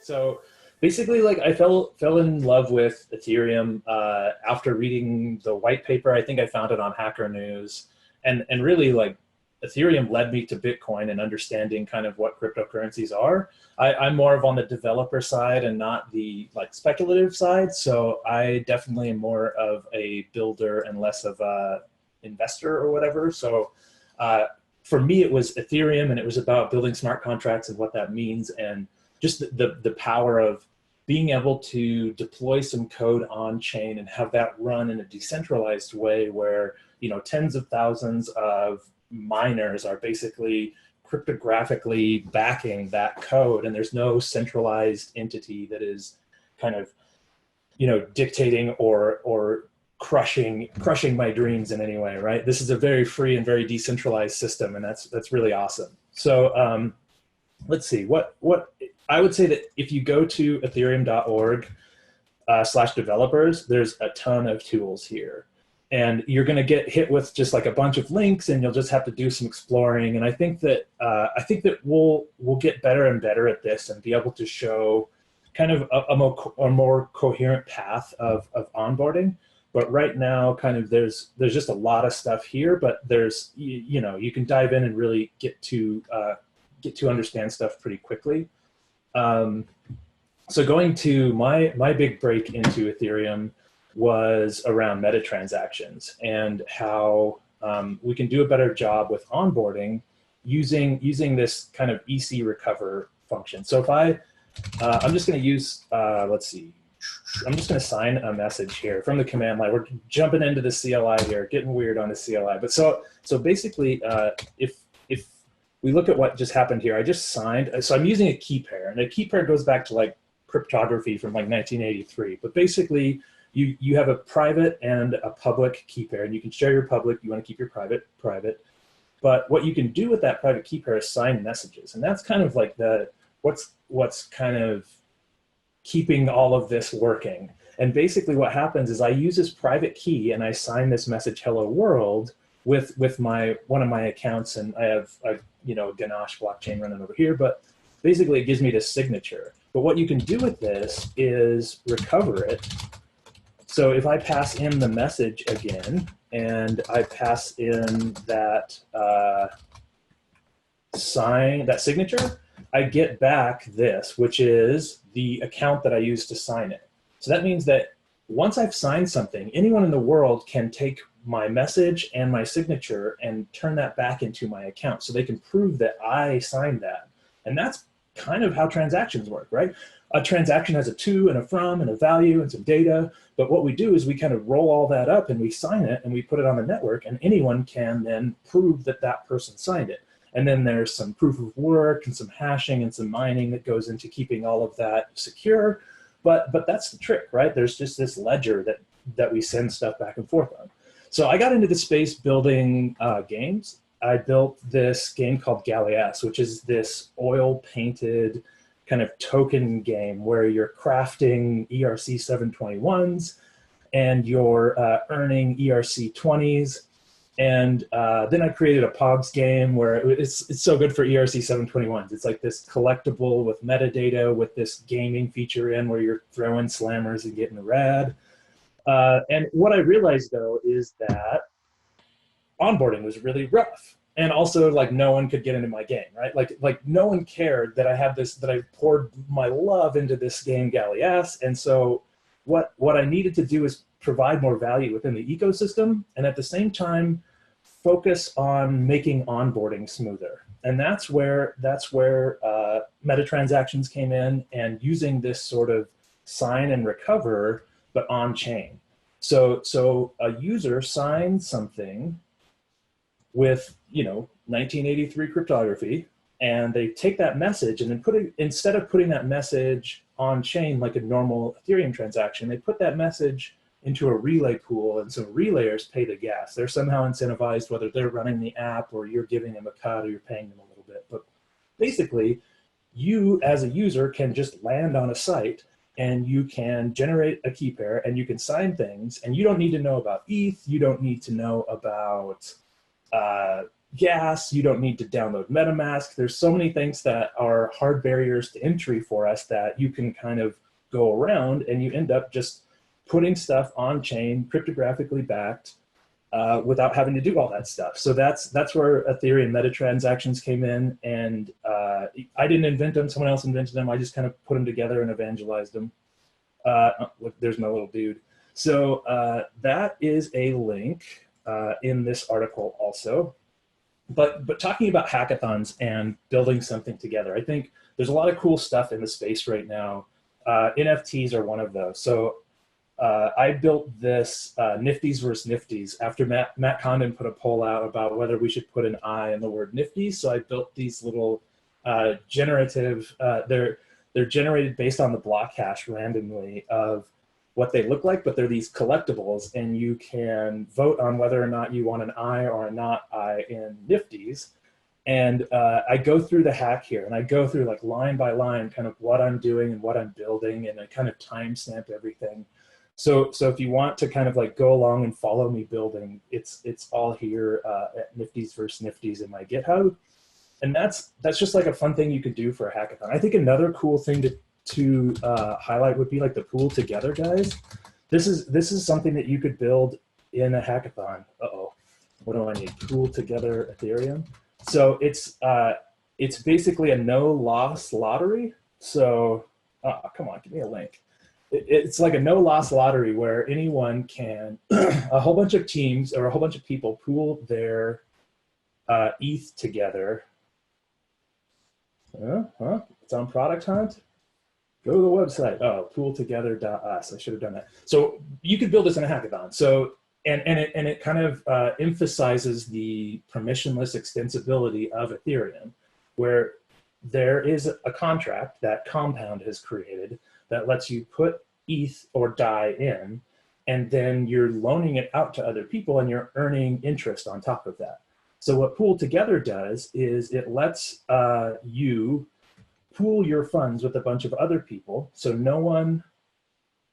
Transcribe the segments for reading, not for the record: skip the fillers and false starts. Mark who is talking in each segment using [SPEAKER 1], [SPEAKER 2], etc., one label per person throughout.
[SPEAKER 1] So basically, like I fell in love with Ethereum after reading the white paper. I think I found it on Hacker News, and really like Ethereum led me to Bitcoin and understanding kind of what cryptocurrencies are. I'm more of on the developer side and not the like speculative side. So I definitely am more of a builder and less of a investor or whatever. So uh, for me, it was Ethereum, and it was about building smart contracts and what that means, and just the power of being able to deploy some code on chain and have that run in a decentralized way where, you know, tens of thousands of miners are basically cryptographically backing that code, and there's no centralized entity that is kind of, you know, dictating or crushing my dreams in any way, right? This is a very free and very decentralized system, and that's really awesome. So let's see, what I would say that if you go to ethereum.org /developers, there's a ton of tools here. And you're going to get hit with just like a bunch of links, and you'll just have to do some exploring. And I think that we'll get better and better at this and be able to show kind of a more coherent path of onboarding. But right now, kind of there's just a lot of stuff here. But there's you know, you can dive in and really get to understand stuff pretty quickly. So going to my big break into Ethereum was around meta transactions and how we can do a better job with onboarding using this kind of EC recover function. So if I'm just going to use, let's see, I'm just going to sign a message here from the command line. We're jumping into the CLI here, getting weird on the CLI. But so basically, if we look at what just happened here, I just signed. So I'm using a key pair, and a key pair goes back to like cryptography from like 1983. But basically, you have a private and a public key pair, and you can share your public. You want to keep your private. But what you can do with that private key pair is sign messages, and that's kind of like what's kind of keeping all of this working. And basically, what happens is I use this private key, and I sign this message "Hello World" with one of my accounts, and I have you know, Ganache blockchain running over here. But basically, it gives me this signature. But what you can do with this is recover it. So if I pass in the message again, and I pass in that that signature, I get back this, which is the account that I used to sign it. So that means that once I've signed something, anyone in the world can take my message and my signature and turn that back into my account, so they can prove that I signed that. And that's kind of how transactions work, right? A transaction has a to and a from and a value and some data, but what we do is we kind of roll all that up and we sign it and we put it on the network, and anyone can then prove that that person signed it. And then there's some proof of work and some hashing and some mining that goes into keeping all of that secure. But that's the trick, right? There's just this ledger that we send stuff back and forth on. So I got into the space building games. I built this game called Gallias, which is this oil-painted kind of token game where you're crafting ERC 721s and you're earning ERC 20s. And then I created a Pogs game where it's so good for ERC 721s. It's like this collectible with metadata with this gaming feature in where you're throwing slammers and getting rad. And what I realized, though, is that onboarding was really rough. And also, like, no one could get into my game, right? Like no one cared that I had this, that I poured my love into this game, Gallias. And so what I needed to do is provide more value within the ecosystem, and at the same time, focus on making onboarding smoother. And that's where meta transactions came in, and using this sort of sign and recover, but on chain. So a user signs something with, you know, 1983 cryptography, and they take that message and then instead of putting that message on chain like a normal Ethereum transaction, they put that message into a relay pool, and so relayers pay the gas. They're somehow incentivized, whether they're running the app or you're giving them a cut or you're paying them a little bit. But basically, you as a user can just land on a site and you can generate a key pair and you can sign things, and you don't need to know about ETH. You don't need to know about gas. You don't need to download MetaMask. There's so many things that are hard barriers to entry for us that you can kind of go around, and you end up just putting stuff on chain, cryptographically backed, without having to do all that stuff. So that's where Ethereum meta transactions came in, and I didn't invent them. Someone else invented them. I just kind of put them together and evangelized them. Look, there's my little dude. So that is a link in this article also. But talking about hackathons and building something together, I think there's a lot of cool stuff in the space right now. NFTs are one of those. So I built this Nifties versus Nifties after Matt Condon put a poll out about whether we should put an I in the word Nifty. So I built these little generative, they're generated based on the block hash randomly of what they look like, but they're these collectibles, and you can vote on whether or not you want an I or a not I in Nifties. And I go through the hack here, and I go through like line by line kind of what I'm doing and what I'm building, and I kind of timestamp everything. So if you want to kind of like go along and follow me building, it's all here at Nifties versus Nifties in my GitHub. And that's just like a fun thing you could do for a hackathon. I think another cool thing to highlight would be like the pool together guys. This is something that you could build in a hackathon. Uh-oh, what do I need? Pool together Ethereum. So it's basically a no loss lottery. So come on, give me a link. It's like a no loss lottery where anyone can, a whole bunch of teams or a whole bunch of people pool their ETH together. It's on Product Hunt. Go to the website. Oh, pooltogether.us. I should have done that. So you could build this in a hackathon. So and it kind of emphasizes the permissionless extensibility of Ethereum, where there is a contract that Compound has created that lets you put ETH or DAI in, and then you're loaning it out to other people, and you're earning interest on top of that. So what Pool Together does is it lets you pool your funds with a bunch of other people, so no one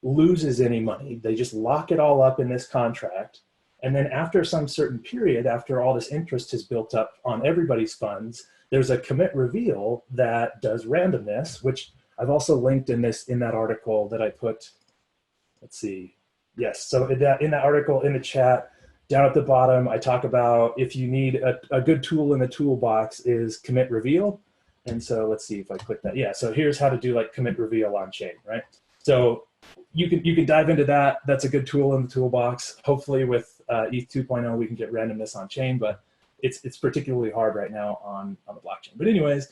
[SPEAKER 1] loses any money. They just lock it all up in this contract. And then after some certain period, after all this interest has built up on everybody's funds, there's a commit reveal that does randomness, which I've also linked in that article that I put. Let's see. Yes, so in that article in the chat, down at the bottom, I talk about if you need a good tool in the toolbox is commit reveal. And so let's see if I click that. Yeah, so here's how to do like commit reveal on chain, right? So you can dive into that. That's a good tool in the toolbox. Hopefully with ETH 2.0, we can get randomness on chain, but it's particularly hard right now on the blockchain. But anyways,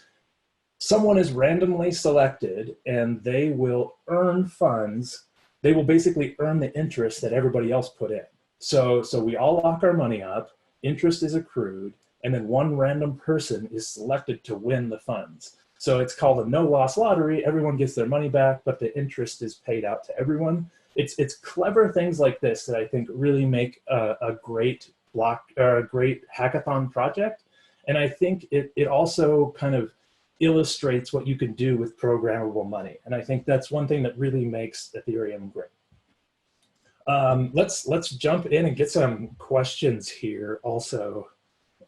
[SPEAKER 1] someone is randomly selected and they will earn funds. They will basically earn the interest that everybody else put in. So we all lock our money up, interest is accrued, and then one random person is selected to win the funds. So it's called a no-loss lottery. Everyone gets their money back, but the interest is paid out to everyone. It's clever things like this that I think really make a great hackathon project. And I think it also kind of illustrates what you can do with programmable money. And I think that's one thing that really makes Ethereum great. Let's jump in and get some questions here also.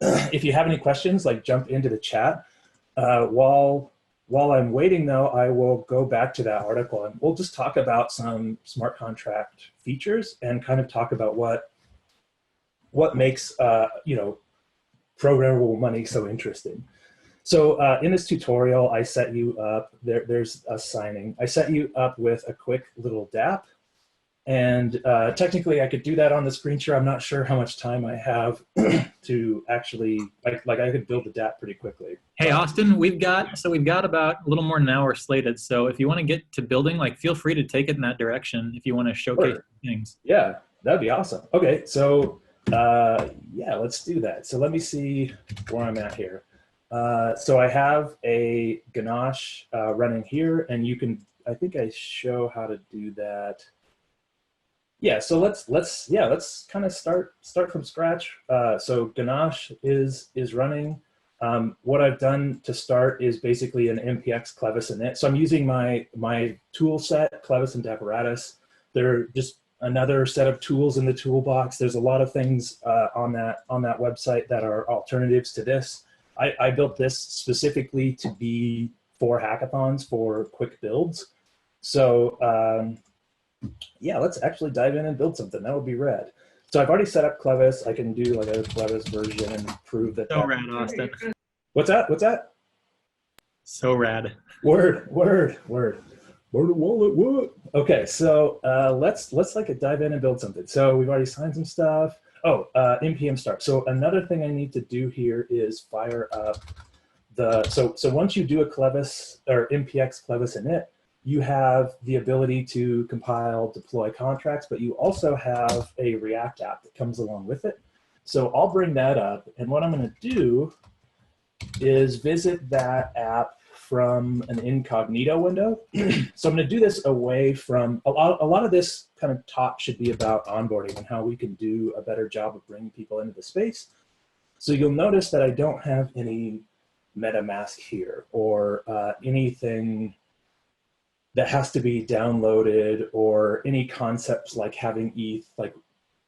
[SPEAKER 1] If you have any questions, like jump into the chat. While I'm waiting though, I will go back to that article and we'll just talk about some smart contract features and kind of talk about what makes programmable money so interesting. So in this tutorial, I set you up, there's a signing. I set you up with a quick little DAPP. And technically I could do that on the screen share. I'm not sure how much time I have to actually, like I could build the DAPP pretty quickly.
[SPEAKER 2] Hey, Austin, we've got about a little more than an hour slated. So if you want to get to building, like feel free to take it in that direction if you want to showcase things.
[SPEAKER 1] Yeah, that'd be awesome. Okay, so yeah, let's do that. So let me see where I'm at here. So I have a ganache running here, and you can, I think I show how to do that. Yeah, so let's kind of start from scratch. So ganache is running. What I've done to start is basically an MPX Clovis init. So I'm using my tool set, Clovis and Dapparatus. They're just another set of tools in the toolbox. There's a lot of things on that website that are alternatives to this. I built this specifically to be for hackathons, for quick builds. So yeah, let's actually dive in and build something. That would be rad. So I've already set up Clovis. I can do like a Clovis version and prove that.
[SPEAKER 2] So rad, Austin.
[SPEAKER 1] What's that? What's that?
[SPEAKER 2] So rad.
[SPEAKER 1] Word. Word wallet, what? Okay, so let's like dive in and build something. So we've already signed some stuff. Oh, npm start. So another thing I need to do here is fire up the, so once you do a Clovis or npx Clovis init, you have the ability to compile, deploy contracts, but you also have a React app that comes along with it. So I'll bring that up, and what I'm going to do is visit that app from an incognito window. So I'm going to do this away from, a lot of this kind of talk should be about onboarding and how we can do a better job of bringing people into the space. So you'll notice that I don't have any MetaMask here or anything that has to be downloaded or any concepts like having ETH. Like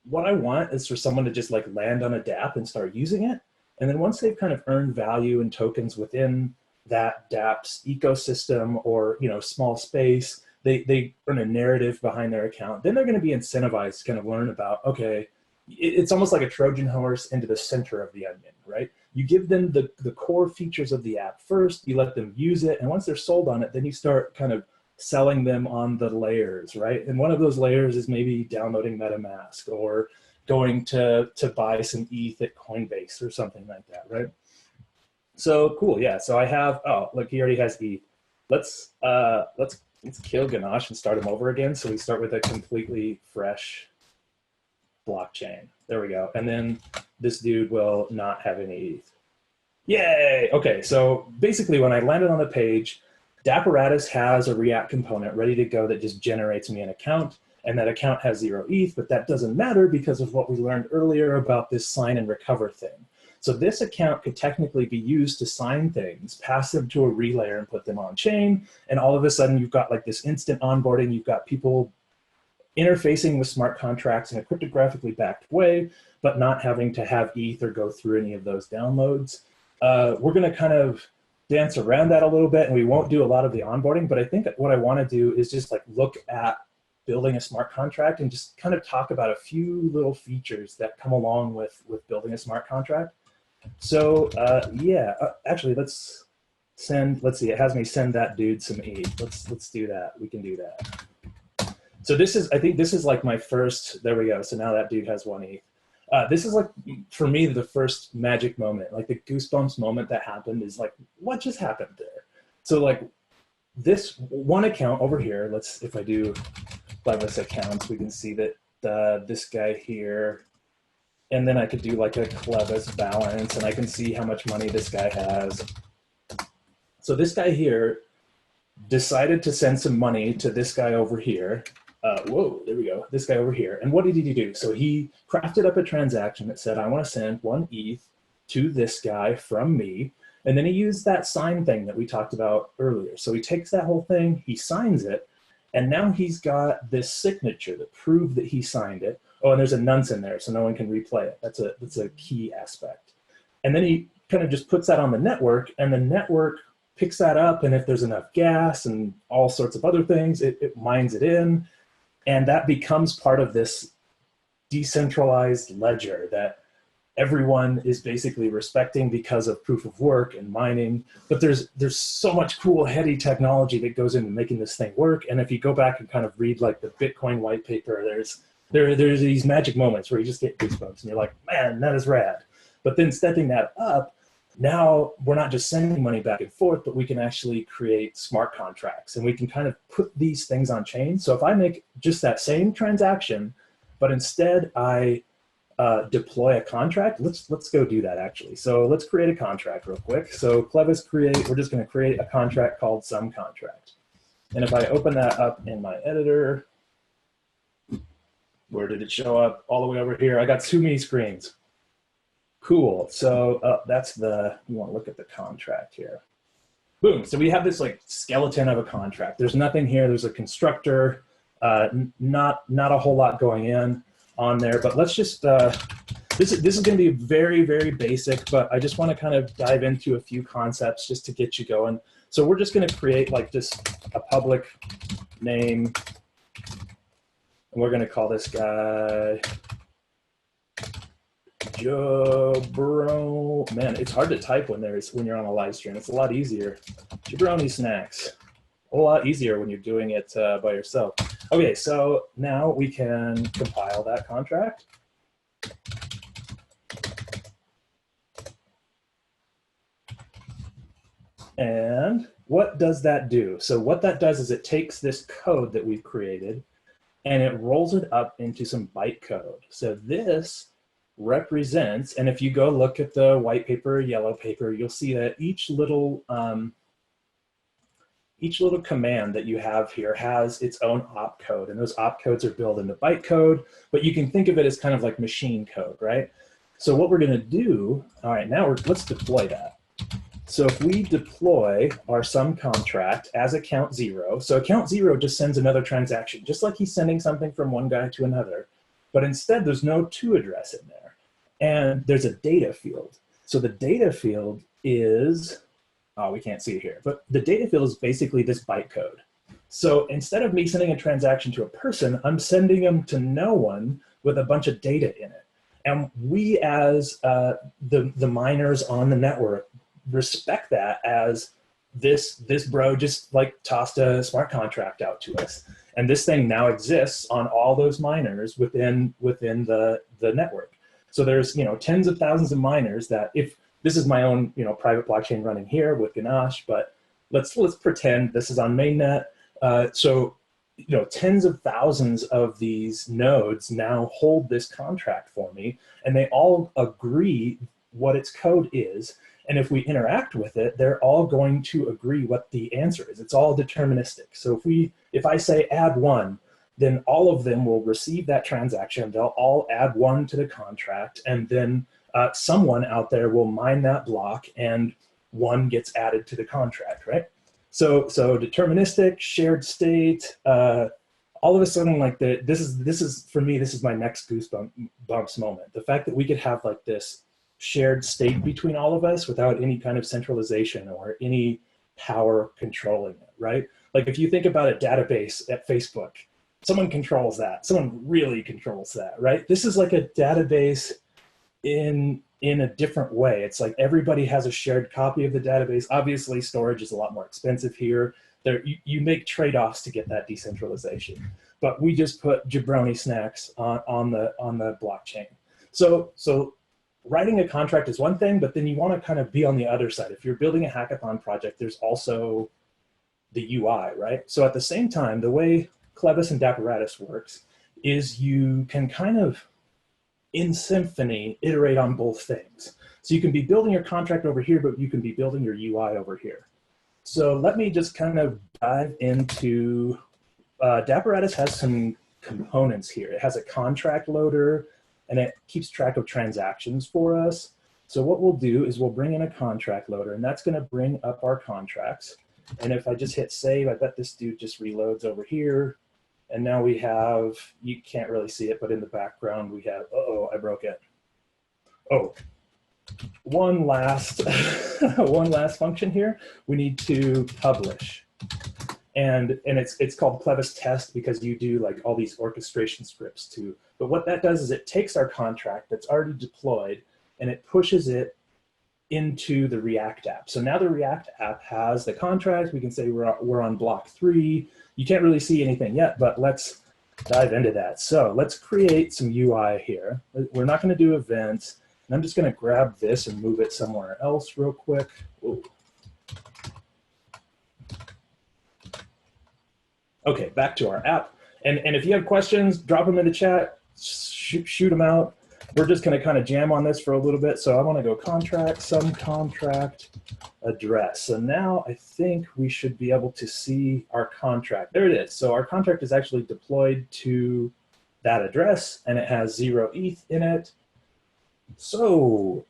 [SPEAKER 1] what I want is for someone to just like land on a DApp and start using it. And then once they've kind of earned value and tokens within that DApp's ecosystem or, you know, small space, they earn a narrative behind their account. Then they're going to be incentivized to kind of learn about, okay, it's almost like a Trojan horse into the center of the onion, right? You give them the core features of the app first, you let them use it, and once they're sold on it, then you start kind of selling them on the layers, right? And one of those layers is maybe downloading MetaMask or going to buy some ETH at Coinbase or something like that, right? So cool, yeah. So I have, oh, look, he already has ETH. Let's kill Ganache and start him over again. So we start with a completely fresh blockchain. There we go. And then this dude will not have any ETH. Yay! Okay, so basically when I landed on the page, Dapparatus has a React component ready to go that just generates me an account, and that account has 0 ETH, but that doesn't matter because of what we learned earlier about this sign and recover thing. So this account could technically be used to sign things, pass them to a relayer and put them on chain, and all of a sudden you've got like this instant onboarding, you've got people interfacing with smart contracts in a cryptographically backed way, but not having to have ETH or go through any of those downloads. We're gonna kind of dance around that a little bit, and we won't do a lot of the onboarding, but I think what I wanna do is just like look at building a smart contract and just kind of talk about a few little features that come along with building a smart contract. So yeah, actually let's see, it has me send that dude some ETH. Let's do that, we can do that. So this is, I think this is like my first, there we go. So now that dude has 1 ETH. This is like, for me, the first magic moment, like the goosebumps moment that happened is like, what just happened there? So like this one account over here, if I do Clovis accounts, we can see that this guy here, and then I could do like a Clovis balance and I can see how much money this guy has. So this guy here decided to send some money to this guy over here. Whoa, there we go, this guy over here. And what did he do? So he crafted up a transaction that said, I want to send 1 ETH to this guy from me. And then he used that sign thing that we talked about earlier. So he takes that whole thing, he signs it, and now he's got this signature that proved that he signed it. Oh, and there's a nonce in there, so no one can replay it. That's a key aspect. And then he kind of just puts that on the network, and the network picks that up, and if there's enough gas and all sorts of other things, it mines it in. And that becomes part of this decentralized ledger that everyone is basically respecting because of proof of work and mining. But there's so much cool, heady technology that goes into making this thing work. And if you go back and kind of read like the Bitcoin white paper, there's these magic moments where you just get goosebumps and you're like, man, that is rad. But then stepping that up, now we're not just sending money back and forth, but we can actually create smart contracts and we can kind of put these things on chain. So if I make just that same transaction, but instead I deploy a contract, let's go do that actually. So let's create a contract real quick. So Clovis we're just going to create a contract called some contract. And if I open that up in my editor, where did it show up? All the way over here. I got too many screens. Cool. So that's you want to look at the contract here. Boom. So we have this like skeleton of a contract. There's nothing here. There's a constructor. Not a whole lot going on there, but let's just, this is going to be very, very basic, but I just want to kind of dive into a few concepts just to get you going. So we're just going to create like just a public name, and we're going to call this guy Jabro. Man, it's hard to type when you're on a live stream. It's a lot easier. Jabroni snacks. A lot easier when you're doing it by yourself. Okay, so now we can compile that contract. And what does that do? So what that does is it takes this code that we've created and it rolls it up into some bytecode. So this represents, and if you go look at the white paper or yellow paper, you'll see that each little command that you have here has its own opcode, and those opcodes are built into bytecode, but you can think of it as kind of like machine code, right? So what we're gonna do, all right, now let's deploy that. So if we deploy our sum contract as account 0, so account 0 just sends another transaction, just like he's sending something from one guy to another, but instead there's no to address in there. And there's a data field. So the data field is, oh, we can't see it here, but the data field is basically this bytecode. So instead of me sending a transaction to a person, I'm sending them to no one with a bunch of data in it. And we as the miners on the network respect that as this bro just like tossed a smart contract out to us. And this thing now exists on all those miners within the network. So there's, you know, tens of thousands of miners that, if this is my own, you know, private blockchain running here with Ganache, but let's pretend this is on mainnet. So, you know, tens of thousands of these nodes now hold this contract for me, and they all agree what its code is. And if we interact with it, they're all going to agree what the answer is. It's all deterministic. So if I say add 1, then all of them will receive that transaction. They'll all add 1 to the contract, and then someone out there will mine that block, and 1 gets added to the contract, right? So deterministic, shared state. All of a sudden, like this is for me, this is my next goosebumps moment. The fact that we could have like this shared state between all of us without any kind of centralization or any power controlling it, right? Like if you think about a database at Facebook, someone controls that. Someone really controls that, right? This is like a database in a different way. It's like everybody has a shared copy of the database. Obviously, storage is a lot more expensive here. You make trade-offs to get that decentralization. But we just put jabroni snacks on the blockchain. So writing a contract is one thing, but then you want to kind of be on the other side. If you're building a hackathon project, there's also the UI, right? So at the same time, the way Clovis and Dapparatus works is you can kind of, in symphony, iterate on both things. So you can be building your contract over here, but you can be building your UI over here. So let me just kind of dive into, Dapparatus has some components here. It has a contract loader, and it keeps track of transactions for us. So what we'll do is we'll bring in a contract loader, and that's gonna bring up our contracts. And if I just hit save, I bet this dude just reloads over here. And now we have, you can't really see it, but in the background we have, uh-oh, I broke it. Oh, one last function here. We need to publish. And it's called Clovis test because you do like all these orchestration scripts too. But what that does is it takes our contract that's already deployed and it pushes it into the React app. So now the React app has the contract. We can say we're on block 3. You can't really see anything yet, but let's dive into that. So let's create some UI here. We're not going to do events. And I'm just going to grab this and move it somewhere else real quick. Ooh. Okay, back to our app. And if you have questions, drop them in the chat, shoot them out. We're just going to kind of jam on this for a little bit. So I want to go contract, some contract address. So now I think we should be able to see our contract. There it is. So our contract is actually deployed to that address, and it has 0 ETH in it. So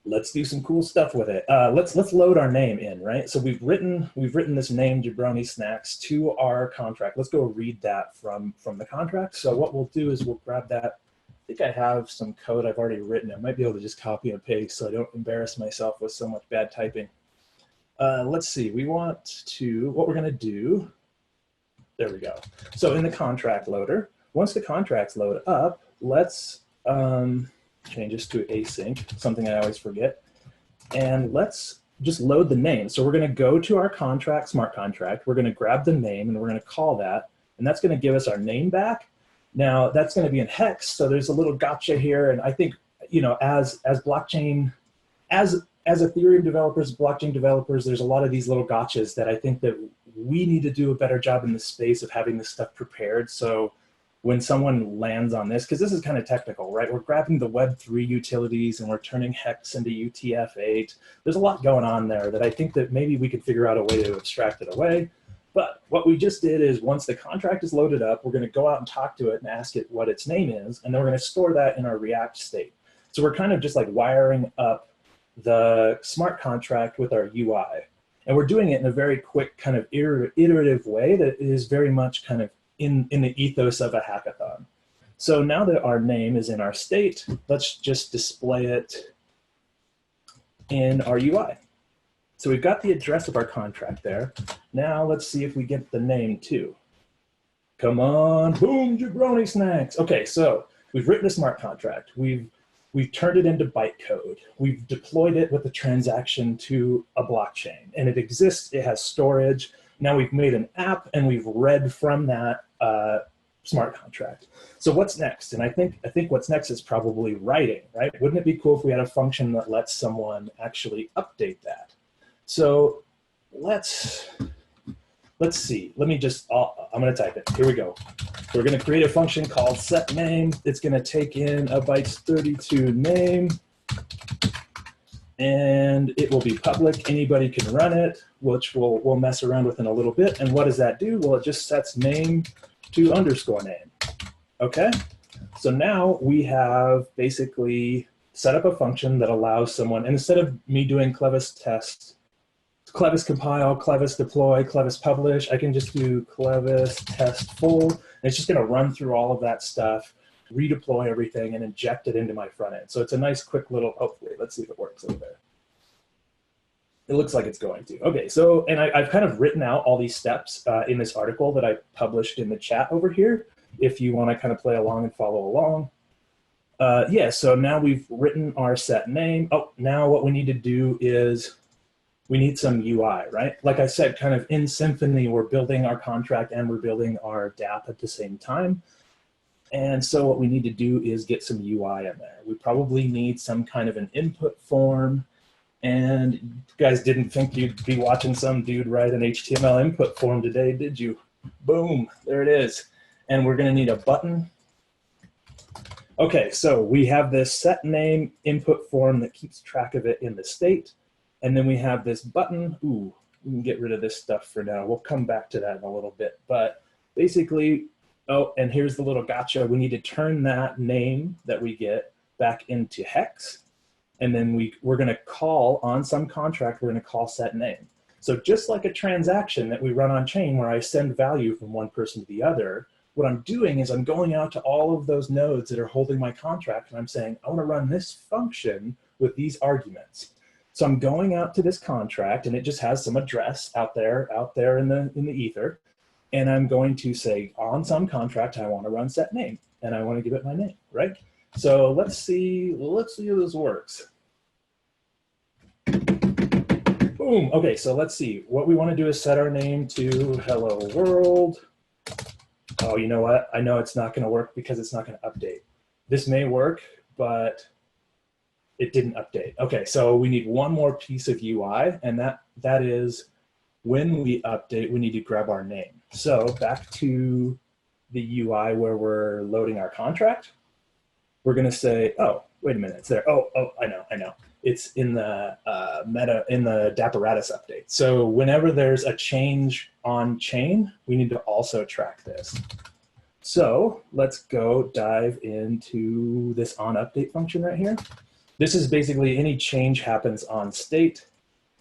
[SPEAKER 1] let's do some cool stuff with it. Let's load our name in, right? So we've written this name Jabroni Snacks to our contract. Let's go read that from the contract. So what we'll do is we'll grab that. I think I have some code I've already written. I might be able to just copy and paste so I don't embarrass myself with so much bad typing. Let's see, what we're gonna do, there we go. So in the contract loader, once the contracts load up, let's change this to async, something I always forget. And let's just load the name. So we're gonna go to our contract, smart contract, we're gonna grab the name and we're gonna call that, and that's gonna give us our name back. Now that's gonna be in hex, so there's a little gotcha here, and I think, as blockchain, as Ethereum developers, blockchain developers, there's a lot of these little gotchas that I think that we need to do a better job in the space of having this stuff prepared. So when someone lands on this, because this is kind of technical, right? We're grabbing the Web3 utilities and we're turning hex into UTF-8. There's a lot going on there that I think that maybe we could figure out a way to abstract it away. But what we just did is once the contract is loaded up, we're going to go out and talk to it and ask it what its name is, and then we're going to store that in our React state. So we're kind of just like wiring up the smart contract with our UI. And we're doing it in a very quick kind of iterative way that is very much kind of in the ethos of a hackathon. So now that our name is in our state, let's just display it in our UI. So we've got the address of our contract there. Now let's see if we get the name too. Come on, boom, Jabroni Snacks. Okay, so we've written a smart contract. We've turned it into bytecode. We've deployed it with a transaction to a blockchain, and it exists, it has storage. Now we've made an app and we've read from that smart contract. So what's next? And I think what's next is probably writing, right? Wouldn't it be cool if we had a function that lets someone actually update that? So let's see. Let me just, I'm gonna type it. Here we go. We're gonna create a function called setName. It's gonna take in a bytes32 name, and it will be public. Anybody can run it, which we'll mess around with in a little bit. And what does that do? Well, it just sets name to _ name. Okay? So now we have basically set up a function that allows someone, and instead of me doing Clovis test, Clovis compile, Clovis deploy, Clovis publish, I can just do Clovis test full. And it's just gonna run through all of that stuff, redeploy everything, and inject it into my front end. So it's a nice quick little, hopefully, let's see if it works over there. It looks like it's going to. Okay, so, and I've kind of written out all these steps in this article that I published in the chat over here, if you wanna kind of play along and follow along. Yeah, so now we've written our set name. Oh, now what we need to do is we need some UI, right? Like I said, kind of in Symfony, we're building our contract and we're building our DAPP at the same time. And so what we need to do is get some UI in there. We probably need some kind of an input form. And you guys didn't think you'd be watching some dude write an HTML input form today, did you? Boom, there it is. And we're gonna need a button. Okay, so we have this set name input form that keeps track of it in the state. And then we have this button. Ooh, we can get rid of this stuff for now. We'll come back to that in a little bit. But basically, oh, and here's the little gotcha. We need to turn that name that we get back into hex. And then we're gonna call on some contract, we're gonna call set name. So just like a transaction that we run on chain where I send value from one person to the other, what I'm doing is I'm going out to all of those nodes that are holding my contract and I'm saying, I wanna run this function with these arguments. So I'm going out to this contract and it just has some address out there in the ether. And I'm going to say on some contract, I want to run set name and I want to give it my name, right? So let's see how this works. Boom, okay, so let's see. What we want to do is set our name to hello world. Oh, you know what? I know it's not going to work because it's not going to update. This may work, but it didn't update. Okay, so we need one more piece of UI, and that is when we update, we need to grab our name. So back to the UI where we're loading our contract, we're gonna say, oh, wait a minute, it's there. Oh, I know. It's in the in the Dapparatus update. So whenever there's a change on chain, we need to also track this. So let's go dive into this on update function right here. This is basically any change happens on state,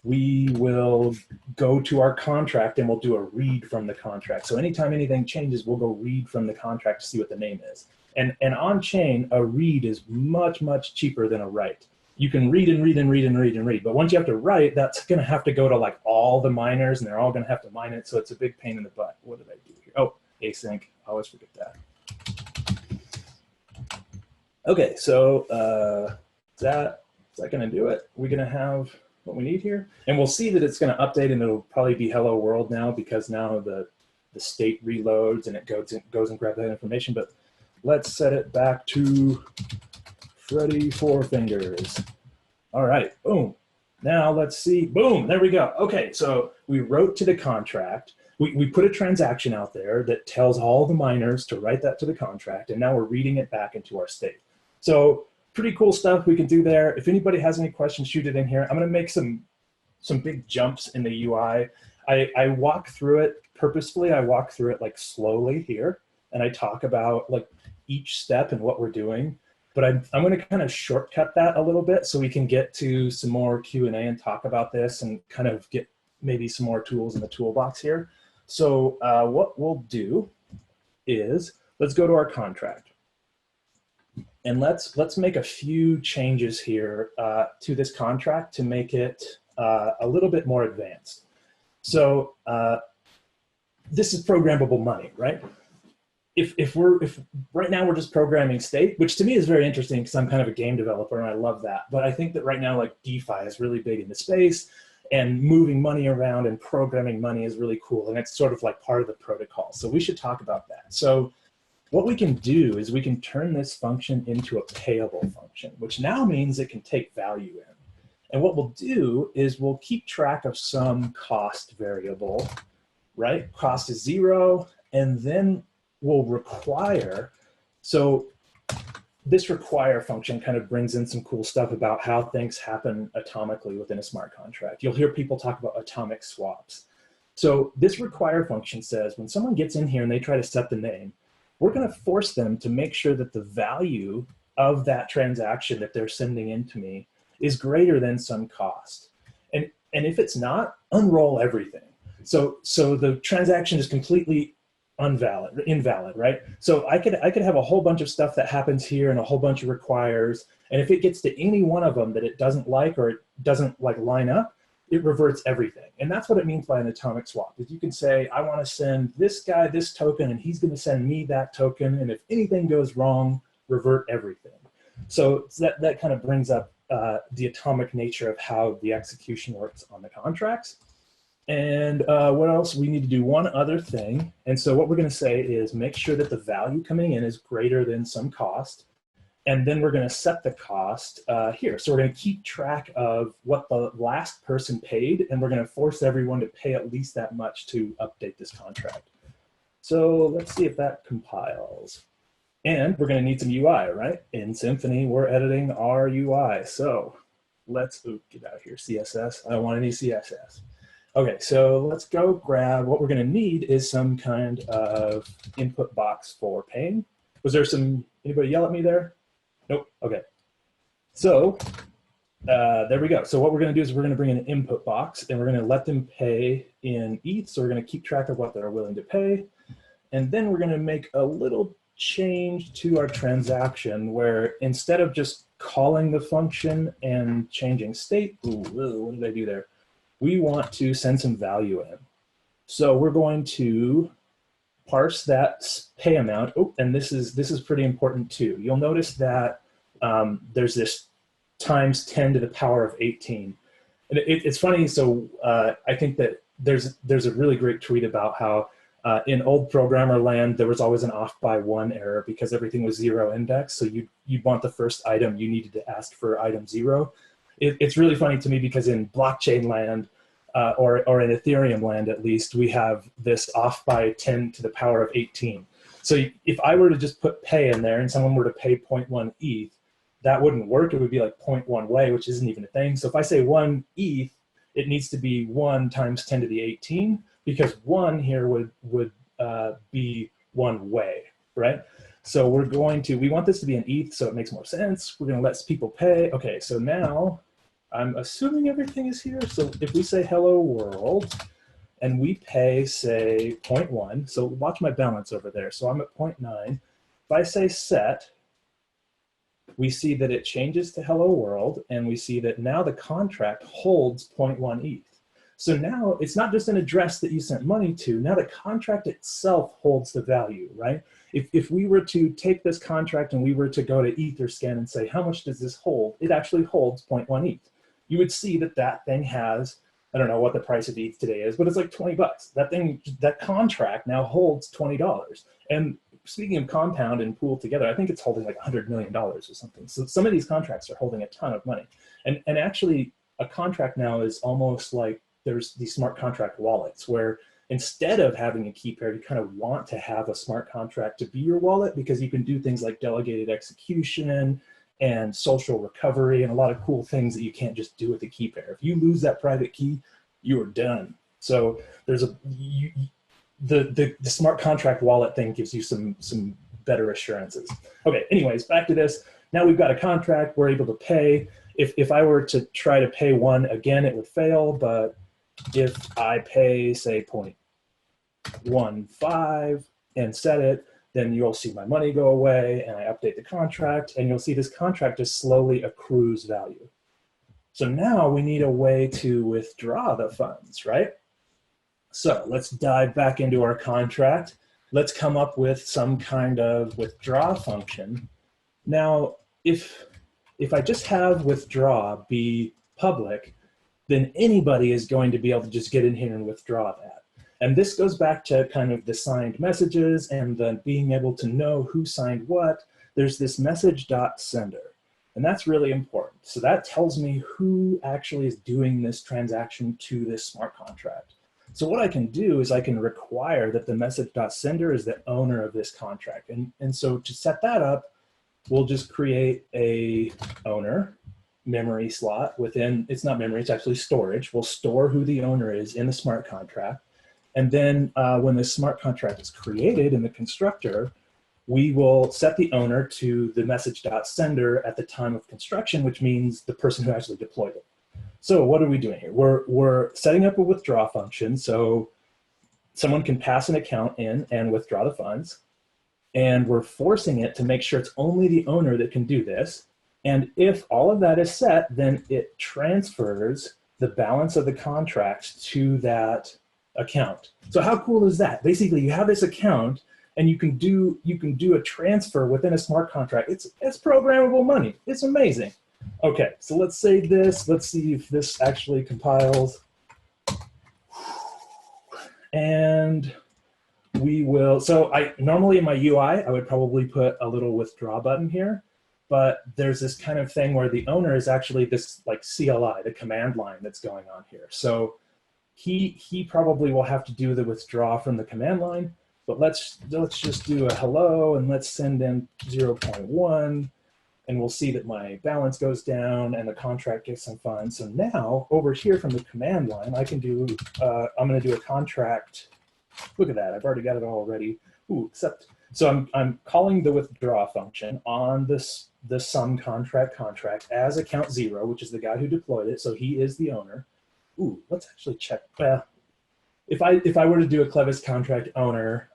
[SPEAKER 1] we will go to our contract and we'll do a read from the contract. So anytime anything changes, we'll go read from the contract to see what the name is. And on chain, a read is much, much cheaper than a write. You can read and read and read and read and read, but once you have to write, that's going to have to go to like all the miners and they're all going to have to mine it. So it's a big pain in the butt. What did I do here? Oh, async. I always forget that. Okay, so is that going to do it? We're going to have what we need here. And we'll see that it's going to update and it'll probably be hello world now because now the state reloads and it goes and grabs that information. But let's set it back to Freddy Four Fingers. All right, boom. Now let's see, boom, there we go. Okay, so we wrote to the contract. We put a transaction out there that tells all the miners to write that to the contract, and now we're reading it back into our state. So pretty cool stuff we can do there. If anybody has any questions, shoot it in here. I'm gonna make some big jumps in the UI. I walk through it purposefully. I walk through it like slowly here, and I talk about like each step and what we're doing. But I'm going to kind of shortcut that a little bit so we can get to some more Q&A and talk about this and kind of get maybe some more tools in the toolbox here. So what we'll do is let's go to our contract. And let's make a few changes here to this contract to make it a little bit more advanced. So this is programmable money, right? If right now we're just programming state, which to me is very interesting because I'm kind of a game developer and I love that. But I think that right now like DeFi is really big in the space and moving money around and programming money is really cool. And it's sort of like part of the protocol. So we should talk about that. So what we can do is we can turn this function into a payable function, which now means it can take value in. And what we'll do is we'll keep track of some cost variable, right? Cost is 0, and then we'll require, so this require function kind of brings in some cool stuff about how things happen atomically within a smart contract. You'll hear people talk about atomic swaps. So this require function says when someone gets in here and they try to set the name, we're going to force them to make sure that the value of that transaction that they're sending in to me is greater than some cost. And if it's not, unroll everything. So the transaction is completely invalid, right? So I could have a whole bunch of stuff that happens here and a whole bunch of requires, and if it gets to any one of them that it doesn't like or it doesn't like line up, it reverts everything. And that's what it means by an atomic swap. Is you can say, I want to send this guy this token and he's going to send me that token, and if anything goes wrong, revert everything. So that kind of brings up the atomic nature of how the execution works on the contracts. And what else? We need to do one other thing. And so what we're going to say is make sure that the value coming in is greater than some cost. And then we're going to set the cost here. So we're going to keep track of what the last person paid, and we're going to force everyone to pay at least that much to update this contract. So let's see if that compiles. And we're going to need some UI, right? In Symfony, we're editing our UI. So let's get out of here, CSS. I don't want any CSS. Okay, so let's go grab, what we're going to need is some kind of input box for paying. Was there anybody yell at me there? Nope, okay. So there we go. So what we're going to do is we're going to bring in an input box and we're going to let them pay in ETH. So we're going to keep track of what they're willing to pay. And then we're going to make a little change to our transaction where instead of just calling the function and changing state, what did I do there? We want to send some value in. So we're going to parse that pay amount. Oh, and this is pretty important too. You'll notice that there's this times 10 to the power of 18. And it's funny, so I think that there's a really great tweet about how in old programmer land, there was always an off by 1 error because everything was 0 indexed. So you'd want the first item, you needed to ask for item 0. It's really funny to me because in blockchain land, or in Ethereum land at least, we have this off by 10 to the power of 18. So if I were to just put pay in there and someone were to pay 0.1 ETH, that wouldn't work. It would be like 0.1 way, which isn't even a thing. So if I say 1 ETH, it needs to be 1 times 10 to the 18 because 1 here would be 1 way, right? So we're going to, we want this to be an ETH so it makes more sense. We're going to let people pay. Okay, so now I'm assuming everything is here. So if we say hello world and we pay, say, 0.1, so watch my balance over there. So I'm at 0.9. If I say set, we see that it changes to hello world, and we see that now the contract holds 0.1 ETH. So now it's not just an address that you sent money to, now the contract itself holds the value, right? If we were to take this contract and we were to go to Etherscan and say, how much does this hold? It actually holds 0.1 ETH. You would see that that thing has, I don't know what the price of ETH today is, but it's like 20 bucks. That thing, that contract now holds $20. And speaking of compound and pool together, I think it's holding like $100 million or something. So some of these contracts are holding a ton of money. And actually a contract now is almost like there's these smart contract wallets where instead of having a key pair, you kind of want to have a smart contract to be your wallet because you can do things like delegated execution and social recovery and a lot of cool things that you can't just do with the key pair. If you lose that private key, you are done. So there's the smart contract wallet thing gives you some better assurances. Okay, anyways, back to this. Now we've got a contract, we're able to pay. If I were to try to pay one again, it would fail, but if I pay, say, 0.15 and set it, then you'll see my money go away and I update the contract and you'll see this contract just slowly accrues value. So now we need a way to withdraw the funds, right? So let's dive back into our contract. Let's come up with some kind of withdraw function. Now, if I just have withdraw be public, then anybody is going to be able to just get in here and withdraw that. And this goes back to kind of the signed messages and then being able to know who signed what. There's this message.sender, and that's really important. So that tells me who actually is doing this transaction to this smart contract. So what I can do is I can require that the message.sender is the owner of this contract. And so to set that up, we'll just create a owner memory slot within, it's not memory, it's actually storage. We'll store who the owner is in the smart contract. And then when the smart contract is created in the constructor, we will set the owner to the message.sender at the time of construction, which means the person who actually deployed it. So what are we doing here? We're setting up a withdraw function so someone can pass an account in and withdraw the funds. And we're forcing it to make sure it's only the owner that can do this. And if all of that is set, then it transfers the balance of the contract to that account. So how cool is that? Basically, you have this account and you can do a transfer within a smart contract. It's programmable money. It's amazing. Okay, so let's save this. Let's see if this actually compiles. And we will, so normally in my UI, I would probably put a little withdraw button here, but there's this kind of thing where the owner is actually this like CLI, the command line that's going on here. So he probably will have to do the withdraw from the command line, but let's just do a hello and let's send in 0.1 and we'll see that my balance goes down and the contract gets some funds. So now over here from the command line, I can do, I'm gonna do a contract. Look at that, I've already got it already. Ooh, except, so I'm calling the withdraw function on the sum contract as account 0, which is the guy who deployed it, so he is the owner. Ooh, let's actually check. If I were to do a Clovis contract owner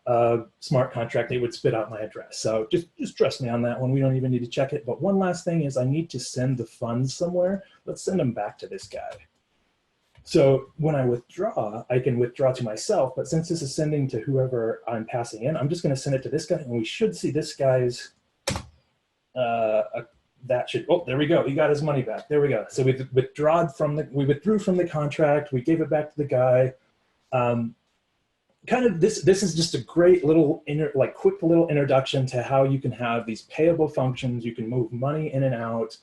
[SPEAKER 1] smart contract, it would spit out my address. So just trust me on that one. We don't even need to check it. But one last thing is I need to send the funds somewhere. Let's send them back to this guy. So when I withdraw, I can withdraw to myself. But since this is sending to whoever I'm passing in, I'm just going to send it to this guy. And we should see this guy's, that should, oh, there we go. He got his money back. There we go. So we withdrew from the contract. We gave it back to the guy. Kind of this is just a great little quick little introduction to how you can have these payable functions. You can move money in and out.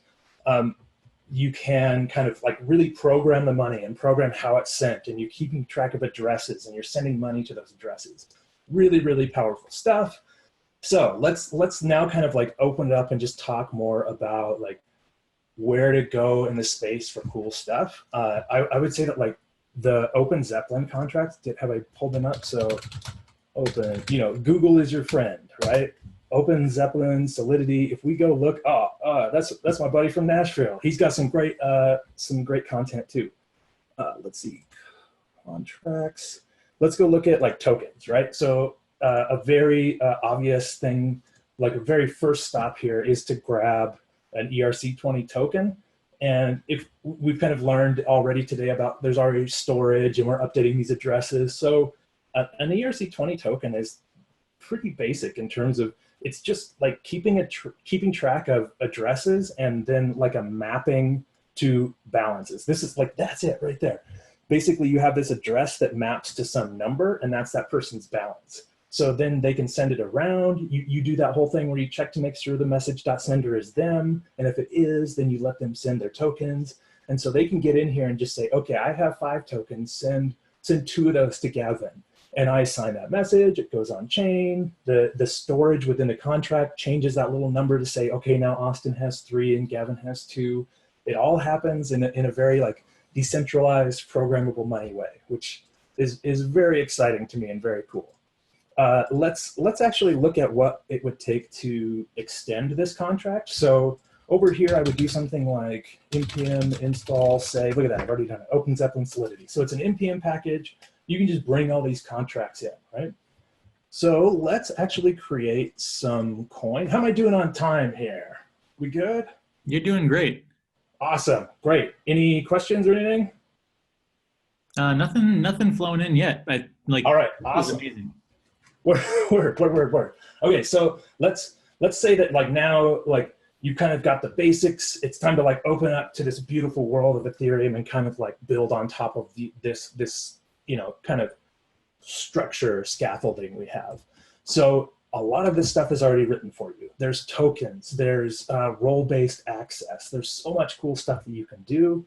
[SPEAKER 1] You can kind of like really program the money and program how it's sent, and you're keeping track of addresses and you're sending money to those addresses. Really, really powerful stuff. So let's now kind of like open it up and just talk more about like where to go in the space for cool stuff. I would say that like the OpenZeppelin contracts, have I pulled them up? So open, Google is your friend, right? OpenZeppelin, Solidity. If we go look, that's my buddy from Nashville. He's got some great content too. Let's see, contracts. Let's go look at like tokens, right? So a very obvious thing, like a very first stop here is to grab an ERC20 token. And if we've kind of learned already today about there's already storage and we're updating these addresses. So an ERC20 token is pretty basic in terms of it's just like keeping track of addresses and then like a mapping to balances. This is like, that's it right there. Basically, you have this address that maps to some number, and that's that person's balance. So then they can send it around. You do that whole thing where you check to make sure the message.sender is them. And if it is, then you let them send their tokens. And so they can get in here and just say, okay, I have 5 tokens, send 2 of those to Gavin. And I sign that message, it goes on chain. The storage within the contract changes that little number to say, okay, now Austin has 3 and Gavin has 2. It all happens in a very like decentralized programmable money way, which is very exciting to me and very cool. Let's actually look at what it would take to extend this contract. So over here, I would do something like npm install, say, look at that, I've already done it, OpenZeppelin Solidity. So it's an npm package. You can just bring all these contracts in, right? So let's actually create some coin. How am I doing on time here? We good?
[SPEAKER 2] You're doing great.
[SPEAKER 1] Awesome, great. Any questions or anything?
[SPEAKER 2] Nothing flown in yet.
[SPEAKER 1] All right, awesome.
[SPEAKER 2] Amazing.
[SPEAKER 1] Word. Okay, so let's say that like now, like you kind of got the basics. It's time to like open up to this beautiful world of Ethereum and kind of like build on top of this kind of structure scaffolding we have. So a lot of this stuff is already written for you. There's tokens, there's role-based access. There's so much cool stuff that you can do.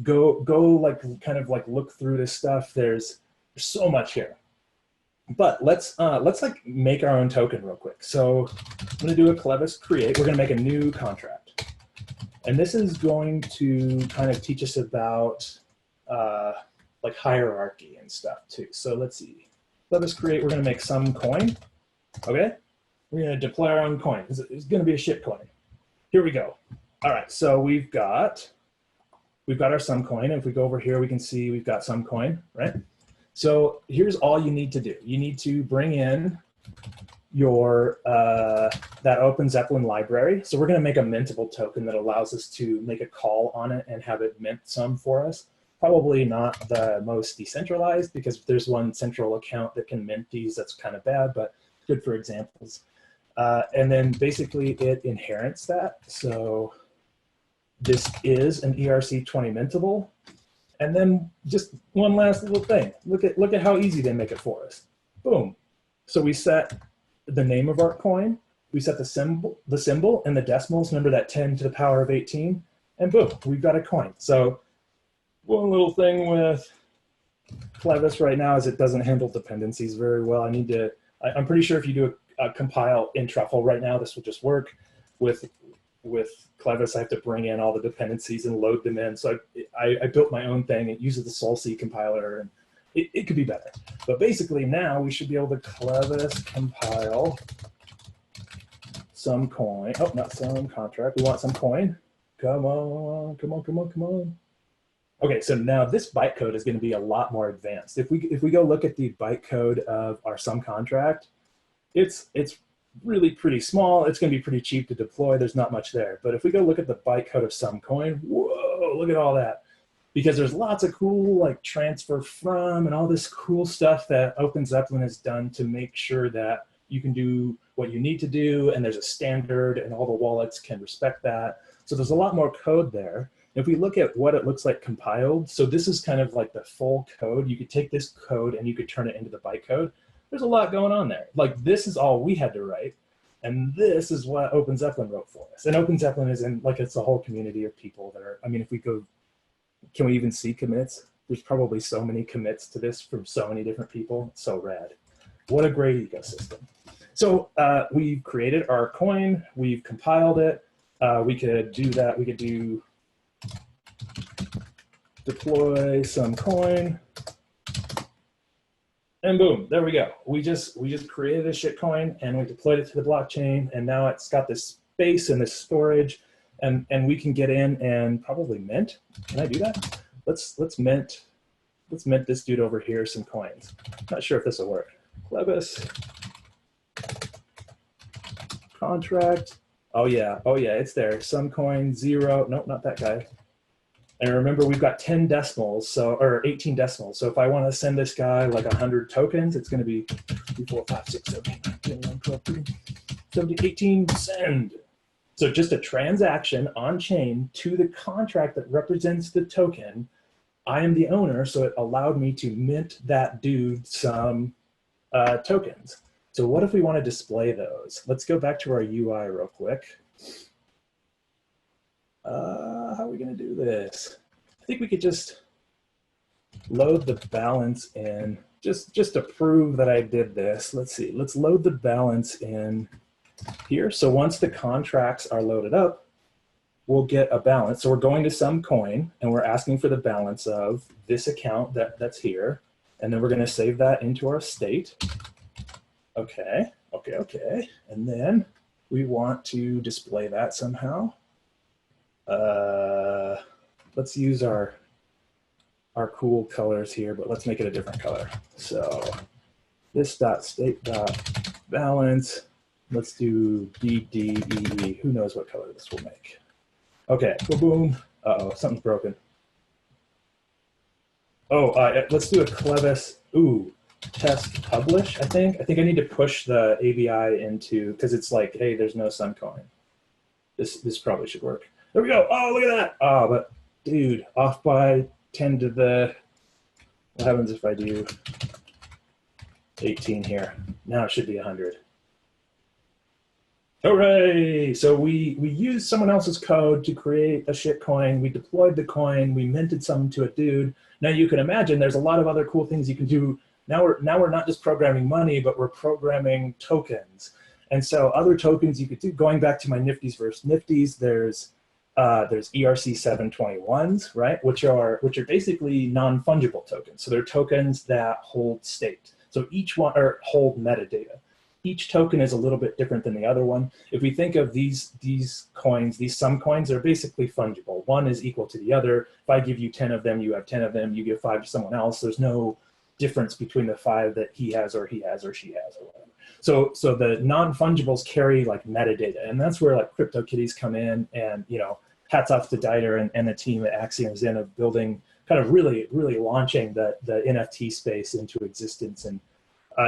[SPEAKER 1] Go like kind of like look through this stuff. There's so much here. But let's like make our own token real quick. So I'm gonna do a Clovis create. We're gonna make a new contract. And this is going to kind of teach us about like hierarchy and stuff too. So let's see, Clovis create, we're gonna make some coin, okay? We're gonna deploy our own coin. It's gonna be a shit coin. Here we go. All right, so we've got our some coin. If we go over here, we can see we've got some coin, right? So here's all you need to do. You need to bring in your that OpenZeppelin library. So we're gonna make a mintable token that allows us to make a call on it and have it mint some for us. Probably not the most decentralized, because if there's one central account that can mint these, that's kind of bad, but good for examples. And then basically it inherits that. So this is an ERC20 mintable. And then just one last little thing. Look at how easy they make it for us. Boom. So we set the name of our coin, we set the symbol and the decimals, remember that 10 to the power of 18, and boom, we've got a coin. So one little thing with Clovis right now is it doesn't handle dependencies very well. I'm pretty sure if you do a compile in Truffle right now, this will just work. With Clovis, I have to bring in all the dependencies and load them in. So I built my own thing. It uses the Sol-C compiler, and it could be better. But basically now we should be able to Clovis compile some coin. Oh, not some contract. We want some coin. Come on. Okay, so now this bytecode is going to be a lot more advanced. If we go look at the bytecode of our sum contract, it's really pretty small. It's going to be pretty cheap to deploy. There's not much there. But if we go look at the bytecode of some coin, whoa, look at all that. Because there's lots of cool like transfer from and all this cool stuff that OpenZeppelin has done to make sure that you can do what you need to do, and there's a standard and all the wallets can respect that. So there's a lot more code there. If we look at what it looks like compiled, so this is kind of like the full code. You could take this code and you could turn it into the bytecode. There's a lot going on there. Like this is all we had to write, and this is what OpenZeppelin wrote for us. And OpenZeppelin is in, like, it's a whole community of people that are, I mean, if we go, can we even see commits? There's probably so many commits to this from so many different people. It's so rad. What a great ecosystem. So we've created our coin, we've compiled it. We could do that, we could do deploy some coin. And boom, there we go. We just created a shitcoin and we deployed it to the blockchain, and now it's got this space and this storage, and we can get in and probably mint. Can I do that? Let's mint this dude over here some coins. Not sure if this will work. Clovis contract. Oh yeah, it's there. Some coin 0. Nope, not that guy. And remember, we've got 10 decimals, or 18 decimals. So if I want to send this guy like 100 tokens, it's going to be 3, 4, 5, 6, 7, 8, 9, 10, 11, 12, 13, 17, 18, send. So just a transaction on chain to the contract that represents the token. I am the owner, so it allowed me to mint that dude some tokens. So what if we want to display those? Let's go back to our UI real quick. How are we going to do this? I think we could just load the balance in, just to prove that I did this. Let's see, let's load the balance in here. So once the contracts are loaded up, we'll get a balance. So we're going to some coin and we're asking for the balance of this account that's here. And then we're going to save that into our state. Okay. And then we want to display that somehow. Let's use our cool colors here, but let's make it a different color. So this dot state dot balance, let's do DDEE. Who knows what color this will make? Okay, boom. Uh-oh, something's broken. Oh, let's do a Clovis. Ooh, test publish, I think. I need to push the ABI into, because it's like, hey, there's no Suncoin. This probably should work. There we go. Oh, look at that. Oh, but dude, off by 10 to the, what happens if I do 18 here? Now it should be 100. Hooray! So we used someone else's code to create a shitcoin. We deployed the coin. We minted some to a dude. Now you can imagine there's a lot of other cool things you can do. Now we're not just programming money, but we're programming tokens. And so other tokens you could do, going back to my Nifties versus Nifties, there's ERC 721s, right? Which are basically non-fungible tokens. So they're tokens that hold state. So each one, or hold metadata. Each token is a little bit different than the other one. If we think of these coins, these sum coins are basically fungible. One is equal to the other. If I give you 10 of them, you have 10 of them. You give 5 to someone else. There's no difference between the 5 that he has or she has or whatever. So the non-fungibles carry like metadata, and that's where like CryptoKitties come in. And hats off to Dieter and the team at Axiom Zen of building, kind of really launching the NFT space into existence. And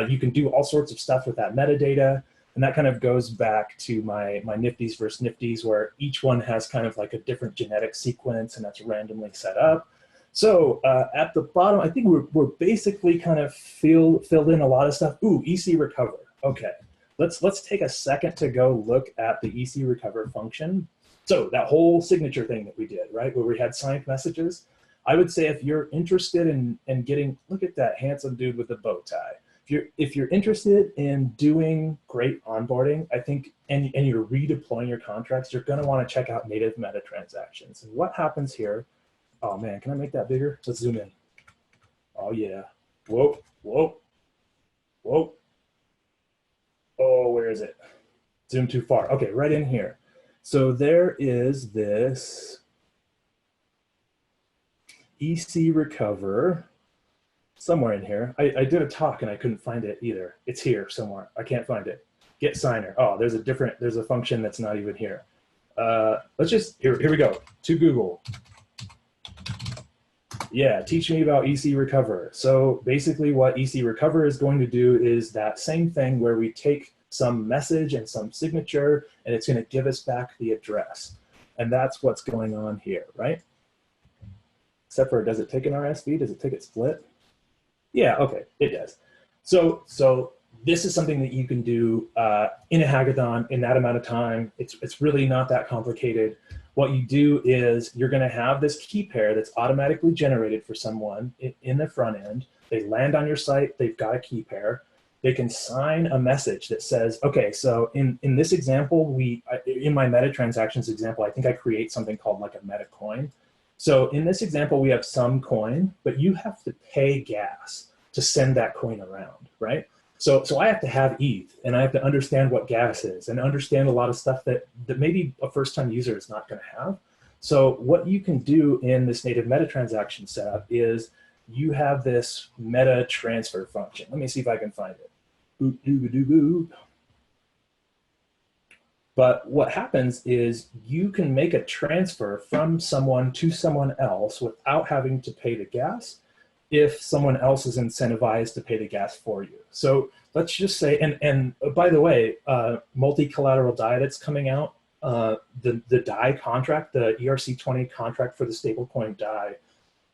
[SPEAKER 1] you can do all sorts of stuff with that metadata. And that kind of goes back to my Nifties versus Nifties, where each one has kind of like a different genetic sequence, and that's randomly set up. So at the bottom, I think we're basically kind of filled in a lot of stuff. Ooh, EC recover. Okay, let's take a second to go look at the EC recover function. So that whole signature thing that we did, right, where we had signed messages. I would say if you're interested in getting, look at that handsome dude with the bow tie. If you're interested in doing great onboarding, I think, and you're redeploying your contracts, you're going to want to check out native meta transactions. And what happens here? Oh man, can I make that bigger? Let's zoom in. Oh yeah. Whoa. Oh, where is it? Zoom too far. Okay, right in here. So there is this EC recover somewhere in here. I did a talk and I couldn't find it either. It's here somewhere. I can't find it. Get signer. Oh, there's a function that's not even here. Let's just, here we go. To Google. Yeah, teach me about EC recover. So basically what EC recover is going to do is that same thing where we take some message and some signature, and it's going to give us back the address. And that's what's going on here, right? Except for, does it take an RSV? Does it take it split? Yeah, okay, it does. So this is something that you can do in a hackathon in that amount of time. It's really not that complicated. What you do is you're going to have this key pair that's automatically generated for someone in the front end. They land on your site, they've got a key pair. They can sign a message that says, okay, so in this example, in my meta transactions example, I think I create something called like a meta coin. So in this example, we have some coin, but you have to pay gas. to send that coin around, right? So I have to have ETH, and I have to understand what gas is, and understand a lot of stuff that maybe a first-time user is not going to have. So what you can do in this native meta transaction setup is you have this meta transfer function. Let me see if I can find it. Boop, doop, doop, boop. But what happens is you can make a transfer from someone to someone else without having to pay the gas if someone else is incentivized to pay the gas for you. So let's just say, and by the way, multi-collateral DAI that's coming out, the DAI contract, the ERC20 contract for the stablecoin DAI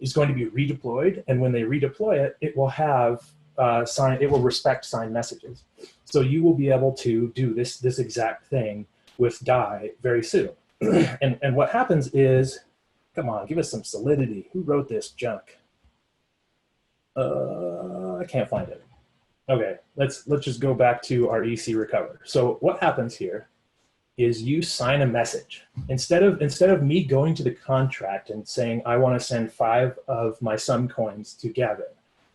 [SPEAKER 1] is going to be redeployed. And when they redeploy it, it will have it will respect signed messages. So you will be able to do this exact thing with DAI very soon. and what happens is, come on, give us some solidity. Who wrote this junk? I can't find it. Okay, let's just go back to our EC recover. So what happens here is you sign a message. Instead of me going to the contract and saying, I want to send 5 of my Sun coins to Gavin,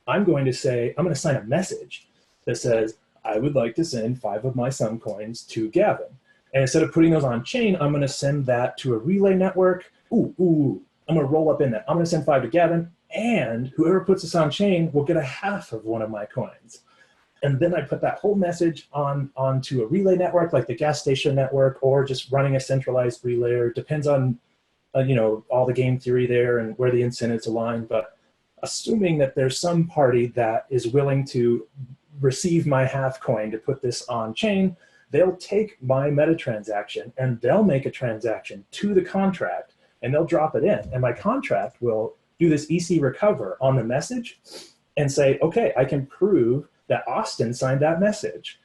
[SPEAKER 1] I'm going to sign a message that says, I would like to send 5 of my Sun coins to Gavin. And instead of putting those on chain, I'm going to send that to a relay network. I'm going to roll up in that. I'm going to send 5 to Gavin, and whoever puts this on chain will get a half of one of my coins. And then I put that whole message onto a relay network, like the gas station network, or just running a centralized relayer. Depends on, all the game theory there and where the incentives align. But assuming that there's some party that is willing to receive my half coin to put this on chain, they'll take my meta transaction and they'll make a transaction to the contract and they'll drop it in. And my contract will do this EC recover on the message and say, okay, I can prove that Austin signed that message.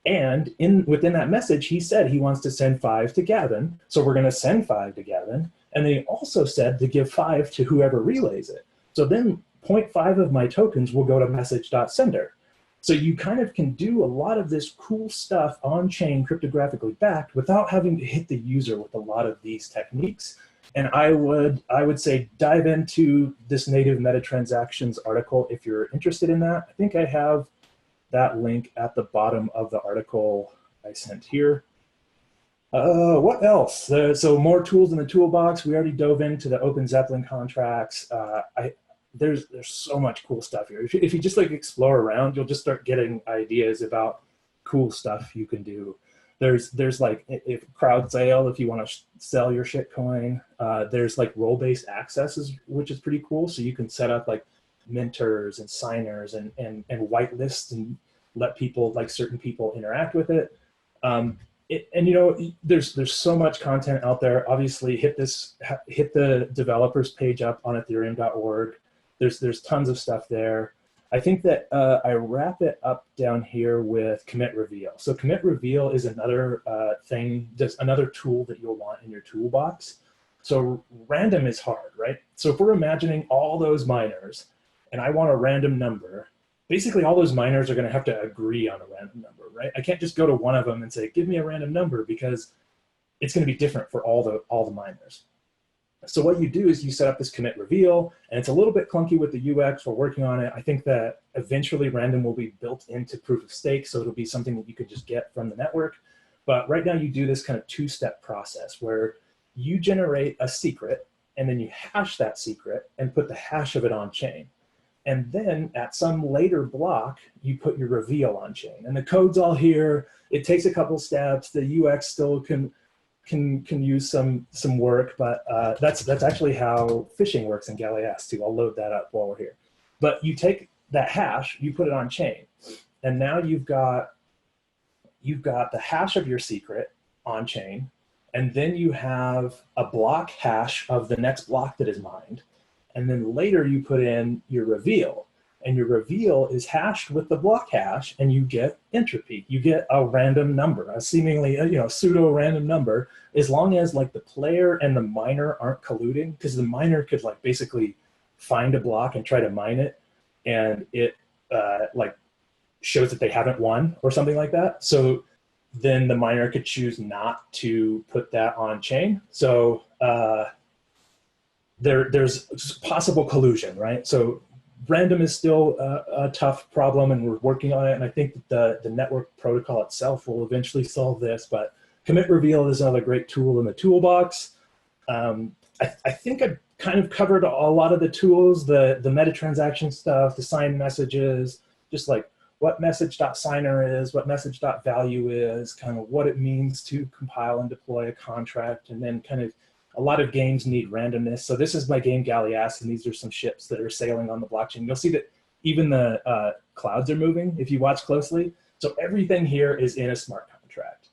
[SPEAKER 1] And within that message, he said he wants to send 5 to Gavin. So we're going to send 5 to Gavin. And then he also said to give 5 to whoever relays it. So then 0.5 of my tokens will go to message.sender. So you kind of can do a lot of this cool stuff on-chain cryptographically backed without having to hit the user with a lot of these techniques. And I would say dive into this native meta transactions article if you're interested in that. I think I have that link at the bottom of the article I sent here. What else? So more tools in the toolbox. We already dove into the OpenZeppelin contracts. There's so much cool stuff here. If you just explore around, you'll just start getting ideas about cool stuff you can do. There's if crowd sale, if you want to sell your shitcoin. There's role-based accesses, which is pretty cool. So you can set up mentors and signers and whitelists and let people, certain people interact with it. There's so much content out there. Obviously, hit the developers page up on Ethereum.org. There's tons of stuff there. I think that I wrap it up down here with commit reveal. So commit reveal is another another tool that you'll want in your toolbox. So random is hard, right? So if we're imagining all those miners and I want a random number, basically all those miners are going to have to agree on a random number, right? I can't just go to one of them and say, give me a random number, because it's going to be different for all the miners. So what you do is you set up this commit reveal, and it's a little bit clunky with the UX. We're working on it. I think that eventually random will be built into proof of stake, so it'll be something that you could just get from the network. But right now you do this kind of 2-step process where you generate a secret, and then you hash that secret and put the hash of it on chain. And then at some later block, you put your reveal on chain. And the code's all here. It takes a couple steps. The UX still can use some work, but that's actually how phishing works in Galeas too. I'll load that up while we're here. But you take that hash, you put it on chain, and now you've got the hash of your secret on chain, and then you have a block hash of the next block that is mined, and then later you put in your reveal. And your reveal is hashed with the block hash, and you get entropy. You get a random number, a seemingly pseudo random number, as long as the player and the miner aren't colluding, because the miner could basically find a block and try to mine it, and it shows that they haven't won or something like that. So then the miner could choose not to put that on chain. So there's possible collusion, right? So random is still a tough problem, and we're working on it. And I think that the network protocol itself will eventually solve this. But commit reveal is another great tool in the toolbox. I think I've kind of covered a lot of the tools, the meta transaction stuff, the signed messages, just like what message.signer is, what message.value is, kind of what it means to compile and deploy a contract, and then kind of a lot of games need randomness. So this is my game Galleass, and these are some ships that are sailing on the blockchain. You'll see that even the clouds are moving if you watch closely. So everything here is in a smart contract.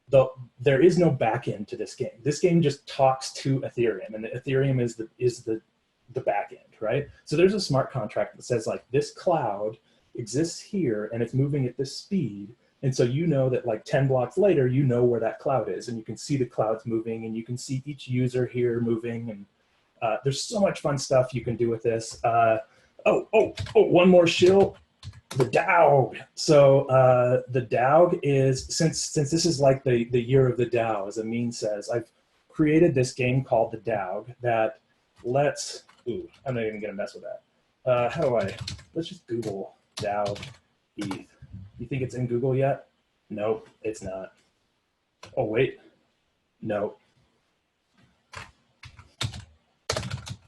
[SPEAKER 1] Though there is no backend to this game. This game just talks to Ethereum, and the Ethereum is the backend, right? So there's a smart contract that says like this cloud exists here and it's moving at this speed. And so you know that like 10 blocks later, you know where that cloud is, and you can see the clouds moving, and you can see each user here moving. And there's so much fun stuff you can do with this. One more shill, the DAOG. So the DAOG is, since this is like the year of the DAO, as Amin says, I've created this game called the DAOG that lets, I'm not even gonna mess with that. Let's just Google DAOG ETH. You think it's in Google yet? Nope, it's not. Oh, wait. Nope.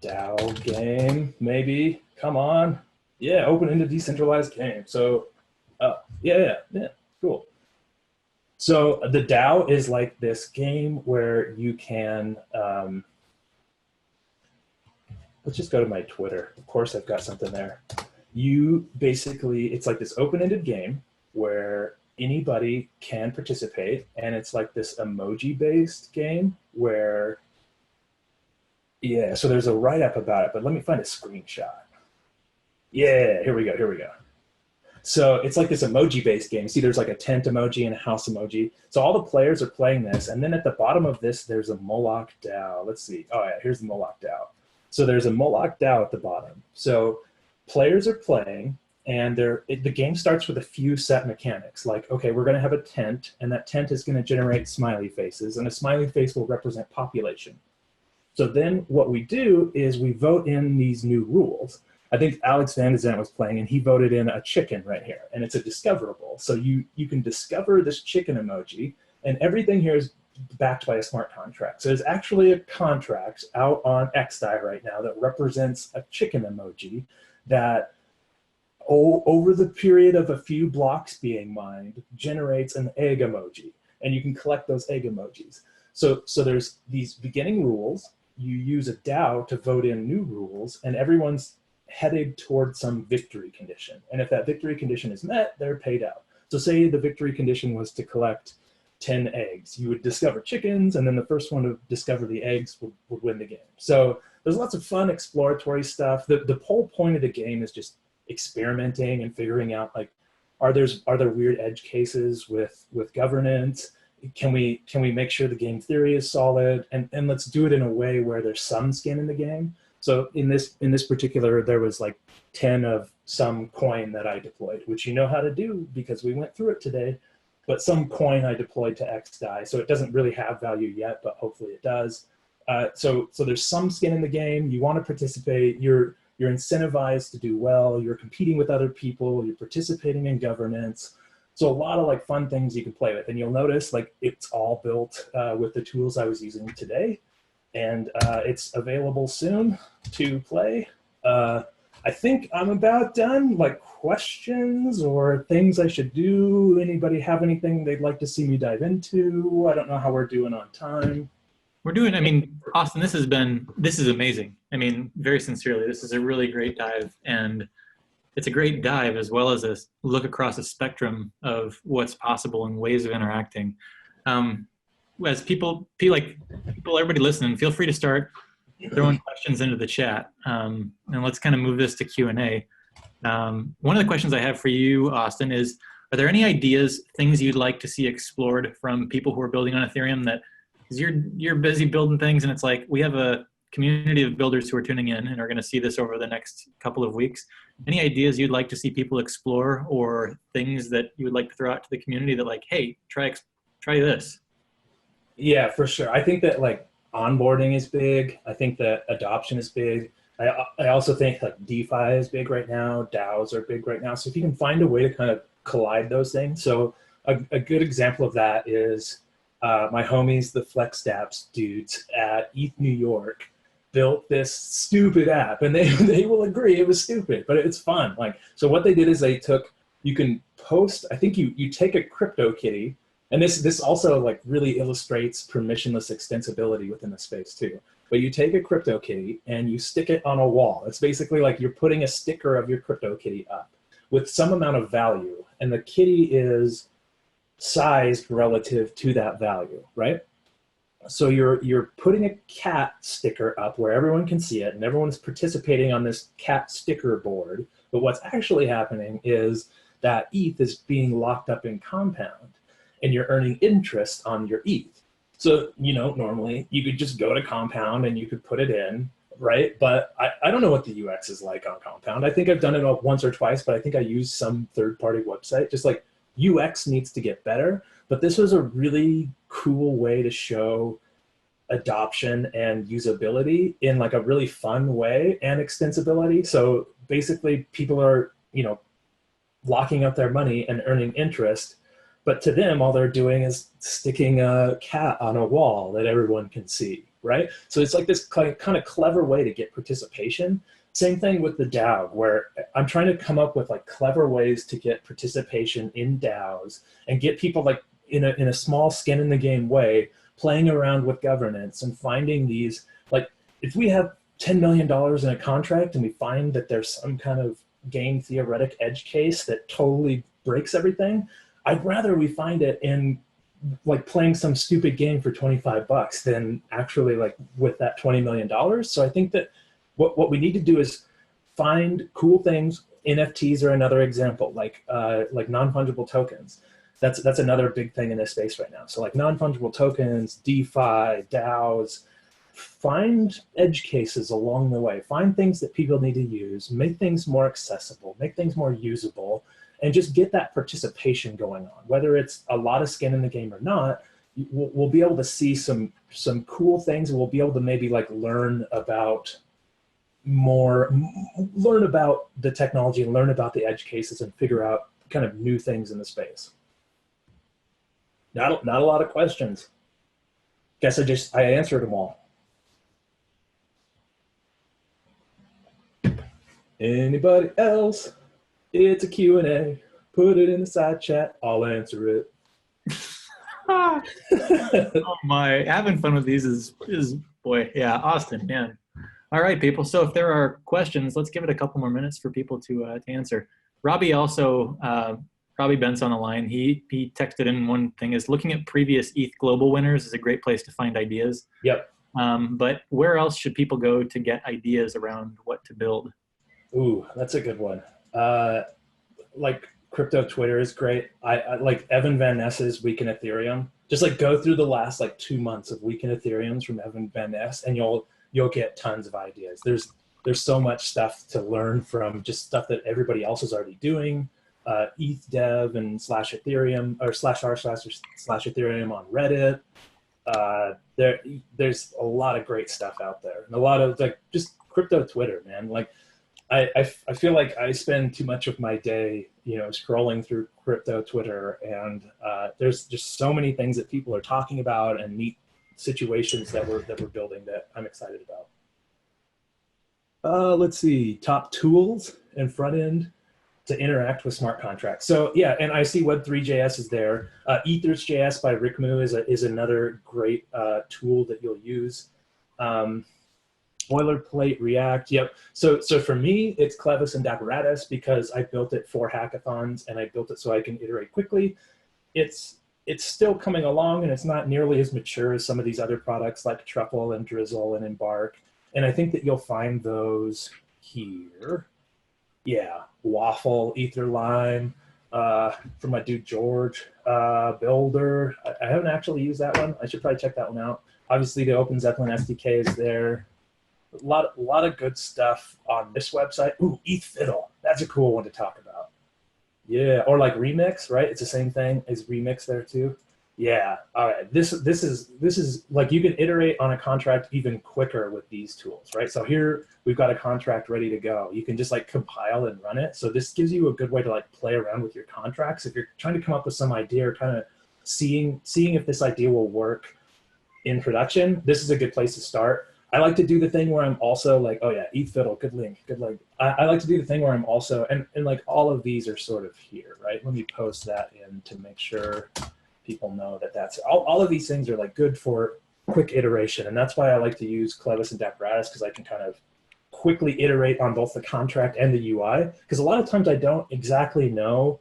[SPEAKER 1] DAO game, maybe. Come on. Yeah, open-ended decentralized game. So, yeah, cool. So the DAO is like this game where you can, let's just go to my Twitter. Of course, I've got something there. You basically, it's like this open-ended game where anybody can participate, and it's like this emoji-based game where, yeah, so there's a write-up about it, but let me find a screenshot. Yeah, here we go. So it's like this emoji-based game. See, there's like a tent emoji and a house emoji. So all the players are playing this, and then at the bottom of this, there's a Moloch DAO. Let's see. Oh yeah, here's the Moloch DAO. So there's a Moloch DAO at the bottom. So players are playing, and the game starts with a few set mechanics. Like, okay, we're going to have a tent, and that tent is going to generate smiley faces, and a smiley face will represent population. So then what we do is we vote in these new rules. I think Alex Van de Zandt was playing, and he voted in a chicken right here, and it's a discoverable. So you can discover this chicken emoji, and everything here is backed by a smart contract. So there's actually a contract out on XDAI right now that represents a chicken emoji that over the period of a few blocks being mined generates an egg emoji, and you can collect those egg emojis. So there's these beginning rules. You use a DAO to vote in new rules, and everyone's headed toward some victory condition. And if that victory condition is met, they're paid out. So say the victory condition was to collect 10 eggs. You would discover chickens, and then the first one to discover the eggs would win the game. So there's lots of fun exploratory stuff. The whole point of the game is just experimenting and figuring out, like, are there weird edge cases with governance? Can we make sure the game theory is solid? And let's do it in a way where there's some skin in the game. So in this particular, there was like 10 of some coin that I deployed, which you know how to do because we went through it today. But some coin I deployed to XDAI, so it doesn't really have value yet, but hopefully it does. So there's some skin in the game. You want to participate. You're incentivized to do well. You're competing with other people. You're participating in governance. So a lot of like fun things you can play with. And you'll notice like it's all built with the tools I was using today. And it's available soon to play. I think I'm about done. Like questions or things I should do? Anybody have anything they'd like to see me dive into? I don't know how we're doing on time.
[SPEAKER 2] We're doing, I mean, Austin, this is amazing. I mean, very sincerely, this is a really great dive, and it's a great dive as well as a look across a spectrum of what's possible and ways of interacting. As people, everybody listening, feel free to start throwing questions into the chat, and let's kind of move this to Q&A. One of the questions I have for you, Austin, is, are there any ideas, things you'd like to see explored from people who are building on Ethereum that, because you're busy building things, and it's like we have a community of builders who are tuning in and are going to see this over the next couple of weeks. Any ideas you'd like to see people explore, or things that you would like to throw out to the community that, like, hey, try this?
[SPEAKER 1] Yeah, for sure. I think that like onboarding is big. I think that adoption is big. I also think like DeFi is big right now. DAOs are big right now. So if you can find a way to kind of collide those things. So a good example of that is my homies, the FlexDApps dudes at ETH New York, built this stupid app, and they will agree it was stupid, but it's fun. Like, so what they did is you can post, I think you take a crypto kitty, and this also like really illustrates permissionless extensibility within the space too. But you take a crypto kitty and you stick it on a wall. It's basically like you're putting a sticker of your crypto kitty up with some amount of value, and the kitty is sized relative to that value, right? So you're putting a cat sticker up where everyone can see it, and everyone's participating on this cat sticker board. But what's actually happening is that ETH is being locked up in Compound, and you're earning interest on your ETH. So, normally you could just go to Compound and you could put it in, right? But I don't know what the UX is like on Compound. I think I've done it once or twice, but I think I used some third-party website. Just like UX needs to get better, but this was a really cool way to show adoption and usability in like a really fun way, and extensibility. So basically people are, locking up their money and earning interest, but to them, all they're doing is sticking a cat on a wall that everyone can see, right? So it's like this kind of clever way to get participation. Same thing with the DAOG, where I'm trying to come up with like clever ways to get participation in DAOs and get people like in a small skin in the game way, playing around with governance and finding these, like if we have $10 million in a contract and we find that there's some kind of game theoretic edge case that totally breaks everything, I'd rather we find it in like playing some stupid game for $25 than actually like with that $20 million. So I think that what we need to do is find cool things. NFTs are another example, like non-fungible tokens. That's another big thing in this space right now. So like non-fungible tokens, DeFi, DAOs, find edge cases along the way. Find things that people need to use, make things more accessible, make things more usable, and just get that participation going on. Whether it's a lot of skin in the game or not, we'll be able to see some cool things, and we'll be able to maybe like learn about the technology and learn about the edge cases and figure out kind of new things in the space. Not a lot of questions. Guess I answered them all. Anybody else? It's a Q&A. Put it in the side chat. I'll answer it.
[SPEAKER 2] Oh my, having fun with these is boy, yeah, Austin, man. All right, people. So if there are questions, let's give it a couple more minutes for people to answer. Robbie also, Robbie Bent's on the line. He texted in one thing is looking at previous ETH global winners is a great place to find ideas.
[SPEAKER 1] Yep.
[SPEAKER 2] But where else should people go to get ideas around what to build?
[SPEAKER 1] Ooh, that's a good one. Like crypto Twitter is great. I like Evan Van Ness's Week in Ethereum. Just like go through the last like 2 months of Week in Ethereums from Evan Van Ness, and you'll get tons of ideas. There's so much stuff to learn from, just stuff that everybody else is already doing. ETH dev and /Ethereum or /r//Ethereum on Reddit. There's a lot of great stuff out there, and a lot of like just crypto Twitter, man. Like I feel like I spend too much of my day, scrolling through crypto Twitter, and there's just so many things that people are talking about and neat situations that we're building that I'm excited about. Let's see, top tools and front end to interact with smart contracts. So yeah, and I see Web3.js is there. Ethers.js by Rick Moo is another great tool that you'll use. Boilerplate React, yep. So for me, it's Clovis and Dapparatus because I built it for hackathons and I built it so I can iterate quickly. It's still coming along, and it's not nearly as mature as some of these other products like Truffle and Drizzle and Embark. And I think that you'll find those here. Yeah, Waffle, Etherlime, from my dude George, Builder. I haven't actually used that one. I should probably check that one out. Obviously, the OpenZeppelin SDK is there. A lot of good stuff on this website. Ooh, ETH Fiddle. That's a cool one to talk about. Yeah, or like Remix, right? It's the same thing as Remix there too. Yeah. All right. This is like you can iterate on a contract even quicker with these tools, right? So here we've got a contract ready to go. You can just like compile and run it. So this gives you a good way to like play around with your contracts. If you're trying to come up with some idea or kind of seeing if this idea will work in production, this is a good place to start. I like to do the thing where I'm also like, oh yeah, eat fiddle, good link, good link. I like to do the thing where I'm also, and like all of these are sort of here, right? Let me post that in to make sure people know that that's, all of these things are like good for quick iteration. And that's why I like to use Clovis and Dapparatus, because I can kind of quickly iterate on both the contract and the UI. Because a lot of times I don't exactly know,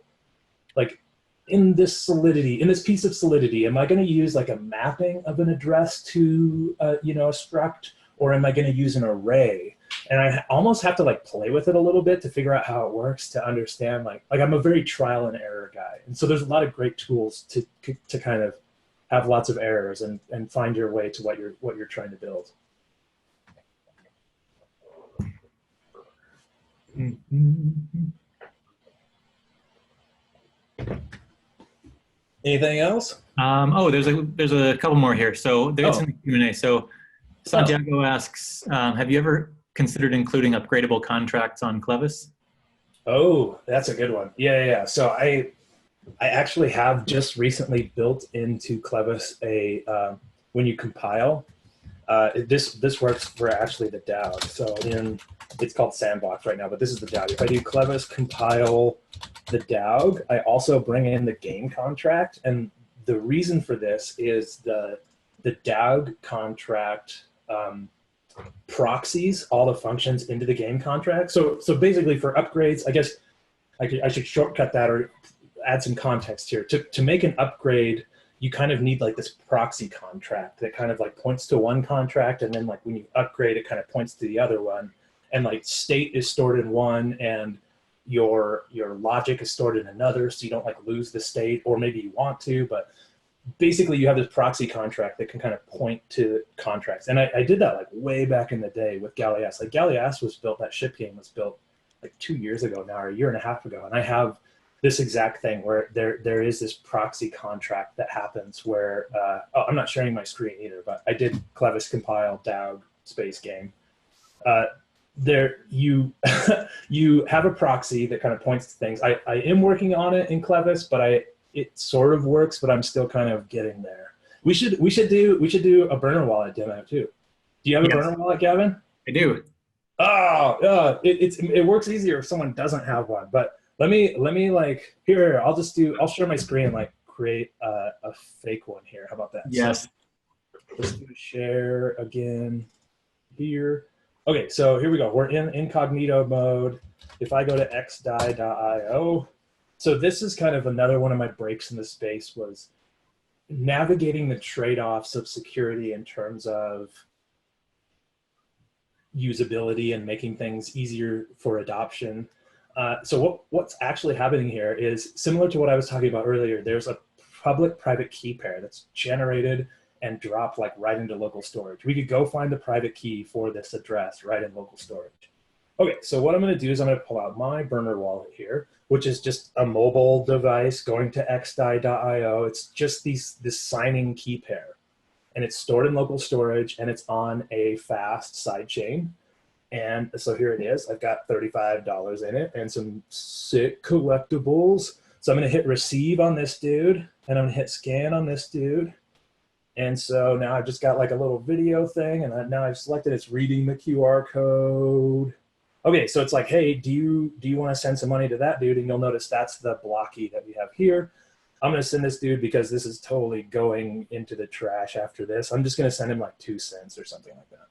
[SPEAKER 1] like, in this solidity, in this piece of solidity, am I going to use like a mapping of an address to, you know, a struct, or am I going to use an array? And I almost have to like play with it a little bit to figure out how it works, to understand like I'm a very trial and error guy. And so there's a lot of great tools to kind of have lots of errors and find your way to what you're trying to build. Anything else?
[SPEAKER 2] Oh, there's a couple more here. So there's in the Q&A. So Santiago asks, have you ever considered including upgradable contracts on Clovis?
[SPEAKER 1] Oh, that's a good one. Yeah. So I actually have just recently built into Clovis a when you compile, this works for actually the DAOG. So it's called Sandbox right now, but this is the DAOG. If I do Clovis compile the DAOG, I also bring in the game contract, and the reason for this is the DAOG contract proxies all the functions into the game contract. So basically for upgrades, I guess I should shortcut that or add some context here. To make an upgrade, you kind of need like this proxy contract that kind of like points to one contract, and then like when you upgrade, it kind of points to the other one. And like state is stored in one, and your logic is stored in another, so you don't like lose the state, or maybe you want to, but basically you have this proxy contract that can kind of point to contracts. And I did that like way back in the day with Gallias. Like Gallias was built, that ship game was built like 2 years ago now, or a year and a half ago. And I have this exact thing where there is this proxy contract that happens where, oh, I'm not sharing my screen either, but I did Clovis compile DAOG space game. There you you have a proxy that kind of points to things. I am working on it in Clovis, but it sort of works, but I'm still kind of getting there. We should do a burner wallet demo too. Do you have a burner wallet, Gavin?
[SPEAKER 2] I do.
[SPEAKER 1] Oh, it works easier if someone doesn't have one. But let me like here. I'll share my screen and like create a fake one here. How about that?
[SPEAKER 2] Yes.
[SPEAKER 1] So let's do share again here. Okay, so here we go. We're in incognito mode. If I go to xdai.io, so this is kind of another one of my breaks in the space, was navigating the trade-offs of security in terms of usability and making things easier for adoption. So what's actually happening here is similar to what I was talking about earlier. There's a public-private key pair that's generated and dropped like right into local storage. We could go find the private key for this address right in local storage. Okay, so what I'm going to do is I'm going to pull out my burner wallet here, which is just a mobile device going to xdai.io. It's just this signing key pair, and it's stored in local storage, and it's on a fast sidechain. And so here it is. I've got $35 in it and some sick collectibles. So I'm going to hit receive on this dude, and I'm going to hit scan on this dude. And so now I've just got like a little video thing, and now I've selected it's reading the QR code. Okay, so it's like, hey, do you want to send some money to that dude? And you'll notice that's the blocky that we have here. I'm going to send this dude because this is totally going into the trash after this. I'm just going to send him like 2 cents or something like that.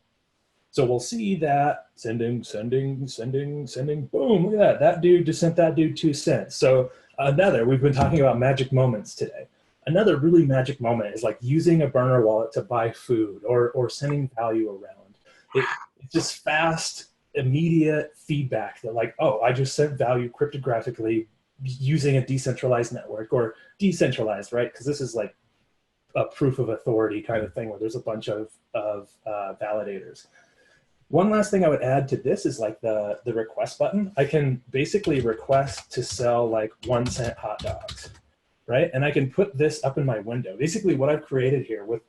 [SPEAKER 1] So we'll see that sending, boom, look at that. That dude just sent that dude 2 cents. So we've been talking about magic moments today. Another really magic moment is like using a burner wallet to buy food or sending value around. It's just fast, immediate feedback that like, oh, I just sent value cryptographically using a decentralized network, or decentralized, right? Because this is like a proof of authority kind of thing where there's a bunch of validators. One last thing I would add to this is like the request button. I can basically request to sell like 1 cent hot dogs. right? And I can put this up in my window. Basically what I've created here with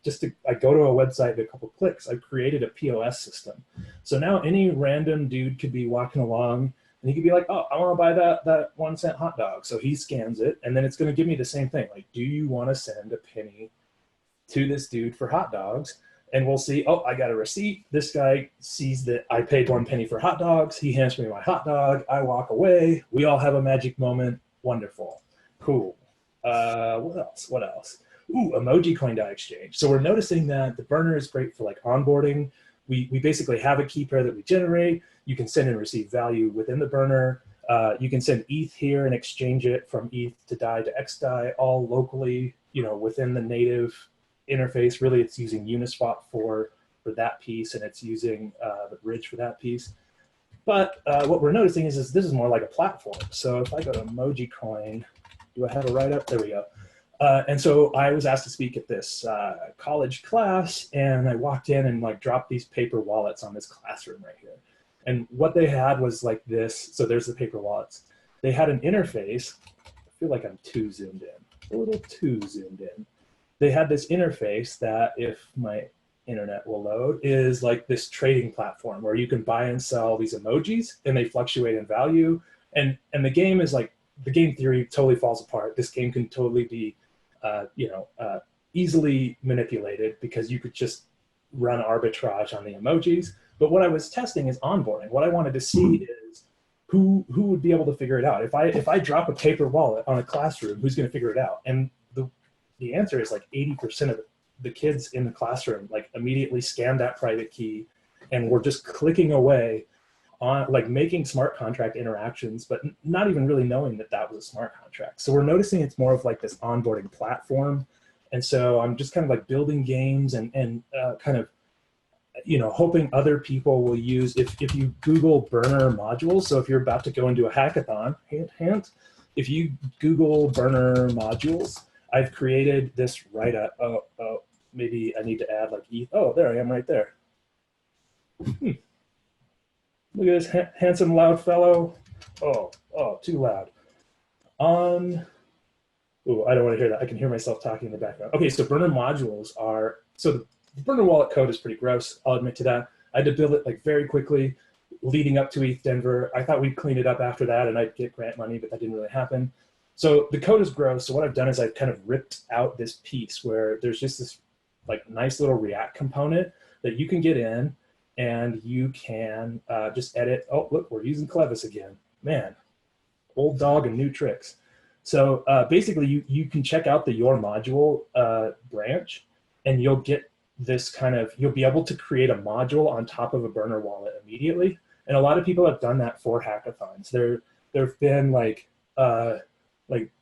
[SPEAKER 1] I go to a website, a couple clicks, I've created a POS system. So now any random dude could be walking along and he could be like, oh, I want to buy that 1 cent hot dog. So he scans it and then it's going to give me the same thing. Like, do you want to send a penny to this dude for hot dogs? And we'll see, oh, I got a receipt. This guy sees that I paid 1 penny for hot dogs. He hands me my hot dog. I walk away. We all have a magic moment. Wonderful. Cool. What else? What else? Ooh, emoji coin die exchange. So we're noticing that the burner is great for like onboarding. We basically have a key pair that we generate. You can send and receive value within the burner. You can send ETH here and exchange it from ETH to DAI to XDAI, all locally, within the native interface. Really, it's using Uniswap for that piece, and it's using the bridge for that piece. But what we're noticing is this is more like a platform. So if I go to emoji coin, do I have a write-up? There we go. And so I was asked to speak at this college class, and I walked in and like dropped these paper wallets on this classroom right here. And what they had was like this. So there's the paper wallets. They had an interface. I feel like I'm too zoomed in, a little too zoomed in. They had this interface that, if my internet will load, is like this trading platform where you can buy and sell these emojis and they fluctuate in value. And the game is like, the game theory totally falls apart. This game can totally be, easily manipulated because you could just run arbitrage on the emojis. But what I was testing is onboarding. What I wanted to see is who would be able to figure it out. If I drop a paper wallet on a classroom, who's going to figure it out? And the answer is like 80% of the kids in the classroom like immediately scanned that private key and were just clicking away on like making smart contract interactions, but not even really knowing that that was a smart contract. So we're noticing it's more of like this onboarding platform. And so I'm just kind of like building games and kind of, hoping other people will use, if you Google burner modules, so if you're about to go into a hackathon, hint, if you Google burner modules, I've created this write-up. Oh, maybe I need to add like ETH. Oh, there I am right there. Look at this handsome, loud fellow. Oh, too loud. Oh, I don't want to hear that. I can hear myself talking in the background. Okay, so burner modules are, so the burner wallet code is pretty gross. I'll admit to that. I had to build it like very quickly leading up to ETH Denver. I thought we'd clean it up after that and I'd get grant money, but that didn't really happen. So the code is gross. So what I've done is I've kind of ripped out this piece where there's just this like nice little React component that you can get in and you can just edit. Oh, look, we're using Clovis again. Man, old dog and new tricks. So basically you can check out the your module branch and you'll get this kind of, you'll be able to create a module on top of a burner wallet immediately. And a lot of people have done that for hackathons. There've been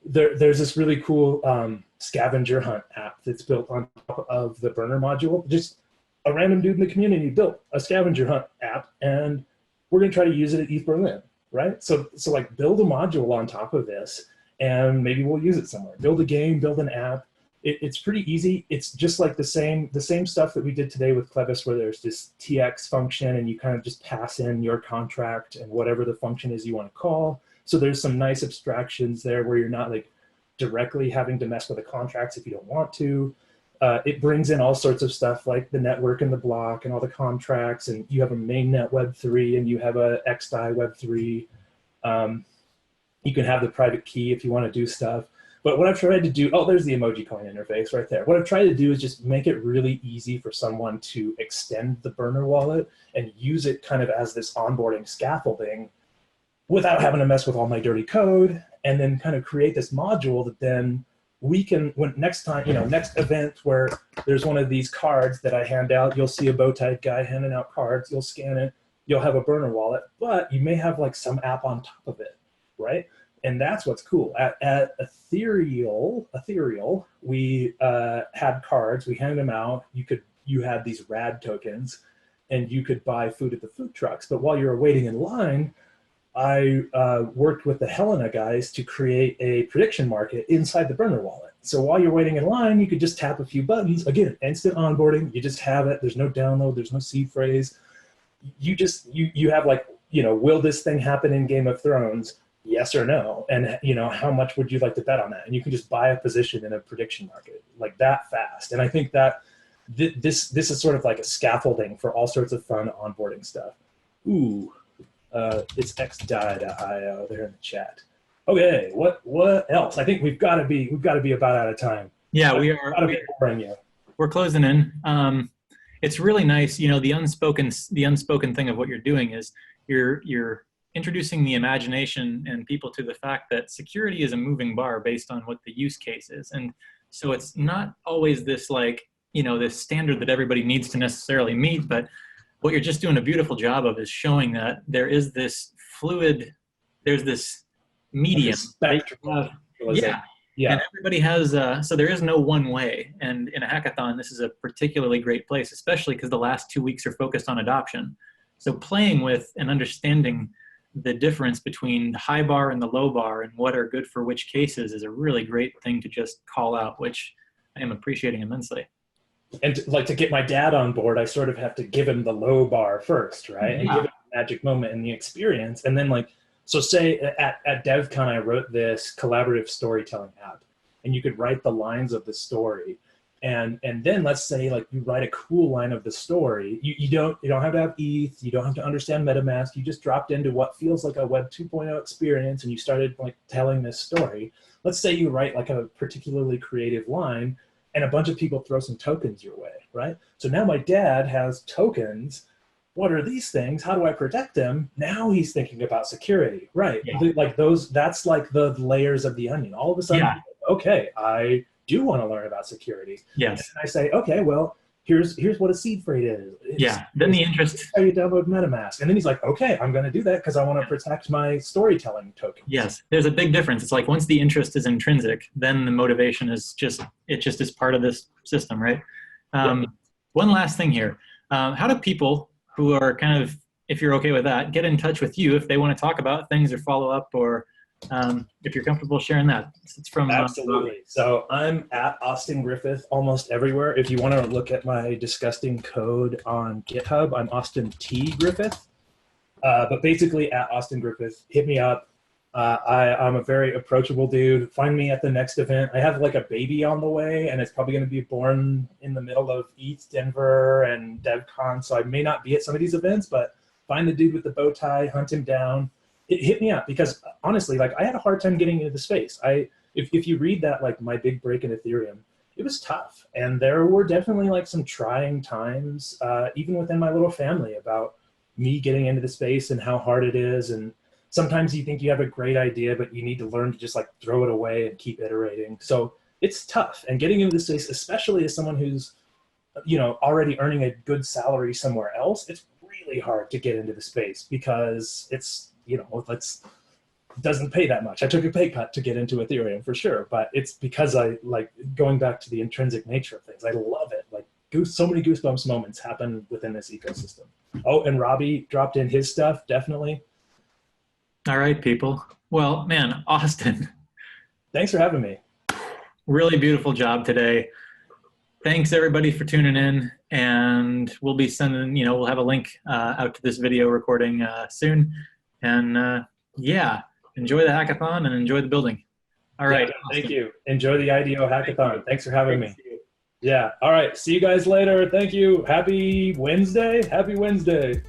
[SPEAKER 1] there's this really cool scavenger hunt app that's built on top of the burner module. Just a random dude in the community built a scavenger hunt app, and we're gonna try to use it at ETH Berlin, right? So like build a module on top of this, and maybe we'll use it somewhere. Build a game, build an app. It's pretty easy. It's just like the same stuff that we did today with Clovis, where there's this TX function, and you kind of just pass in your contract and whatever the function is you want to call. So there's some nice abstractions there where you're not like directly having to mess with the contracts if you don't want to. It brings in all sorts of stuff like the network and the block and all the contracts, and you have a mainnet Web3 and you have a XDAI Web3. You can have the private key if you want to do stuff. But what I've tried to do, oh, there's the emoji coin interface right there. What I've tried to do is just make it really easy for someone to extend the burner wallet and use it kind of as this onboarding scaffolding without having to mess with all my dirty code, and then kind of create this module that then we can, when next time, next event where there's one of these cards that I hand out, you'll see a bow-tied guy handing out cards, you'll scan it, you'll have a burner wallet, but you may have like some app on top of it, right? And that's what's cool. At Ethereal, we had cards, we handed them out, you had these RAD tokens, and you could buy food at the food trucks. But while you were waiting in line, I worked with the Helena guys to create a prediction market inside the burner wallet. So while you're waiting in line, you could just tap a few buttons. Again, instant onboarding, you just have it. There's no download, there's no seed phrase. You have like, will this thing happen in Game of Thrones? yes or no, and how much would you like to bet on that? And you can just buy a position in a prediction market like that fast. And I think that this is sort of like a scaffolding for all sorts of fun onboarding stuff. Ooh, it's xdai.io there in the chat. Okay, what else? I think we've got to be about out of time.
[SPEAKER 2] Yeah, we are.
[SPEAKER 1] Gotta be boring you.
[SPEAKER 2] We're closing in. It's really nice. The unspoken thing of what you're doing is you're introducing the imagination and people to the fact that security is a moving bar based on what the use case is. And so it's not always this this standard that everybody needs to necessarily meet, but what you're just doing a beautiful job of is showing that there is this fluid, there's this medium.
[SPEAKER 1] Spectrum.
[SPEAKER 2] Yeah. And everybody has, so there is no one way. And in a hackathon, this is a particularly great place, especially because the last 2 weeks are focused on adoption. So playing with and understanding the difference between the high bar and the low bar and what are good for which cases is a really great thing to just call out, which I am appreciating immensely.
[SPEAKER 1] And to get my dad on board, I sort of have to give him the low bar first, right? And give him the magic moment and the experience. And then so say at DevCon, I wrote this collaborative storytelling app, and you could write the lines of the story. And then let's say you write a cool line of the story. You don't have to have ETH. You don't have to understand MetaMask. You just dropped into what feels like a Web 2.0 experience, and you started telling this story. Let's say you write a particularly creative line, and a bunch of people throw some tokens your way, right? So now my dad has tokens. What are these things? How do I protect them? Now he's thinking about security, right? Yeah. That's the layers of the onion. All of a sudden, okay, I do want to learn about security.
[SPEAKER 2] Yes.
[SPEAKER 1] And I say, okay, well, here's what a seed phrase is.
[SPEAKER 2] Then the interest.
[SPEAKER 1] How you download MetaMask. And then he's like, okay, I'm going to do that because I want to protect my storytelling tokens.
[SPEAKER 2] Yes, there's a big difference. It's once the interest is intrinsic, then the motivation is just is part of this system, right? One last thing here. How do people who are kind of, if you're okay with that, get in touch with you if they want to talk about things or follow up, or if you're comfortable sharing that? It's from
[SPEAKER 1] Absolutely. So I'm at Austin Griffith almost everywhere. If you want to look at my disgusting code on GitHub, I'm Austin T. Griffith. But basically at Austin Griffith, hit me up. I'm a very approachable dude. Find me at the next event. I have a baby on the way, and it's probably going to be born in the middle of ETH Denver and DevCon, so I may not be at some of these events, but find the dude with the bow tie, hunt him down. Hit me up, because honestly, I had a hard time getting into the space. If you read that, my big break in Ethereum, it was tough. And there were definitely some trying times, even within my little family, about me getting into the space and how hard it is. And sometimes you think you have a great idea, but you need to learn to just throw it away and keep iterating. So it's tough. And getting into the space, especially as someone who's, already earning a good salary somewhere else, it's really hard to get into the space because it's, doesn't pay that much. I took a pay cut to get into Ethereum for sure, but it's because I going back to the intrinsic nature of things. I love it. So many goosebumps moments happen within this ecosystem. Oh, and Robbie dropped in his stuff, definitely.
[SPEAKER 2] All right, people. Well, man, Austin.
[SPEAKER 1] Thanks for having me.
[SPEAKER 2] Really beautiful job today. Thanks everybody for tuning in, and we'll be sending, we'll have a link out to this video recording soon. And enjoy the hackathon and enjoy the building. All right.
[SPEAKER 1] Thank you. Enjoy the IDO hackathon. Thanks for having me. Yeah. All right. See you guys later. Thank you. Happy Wednesday. Happy Wednesday.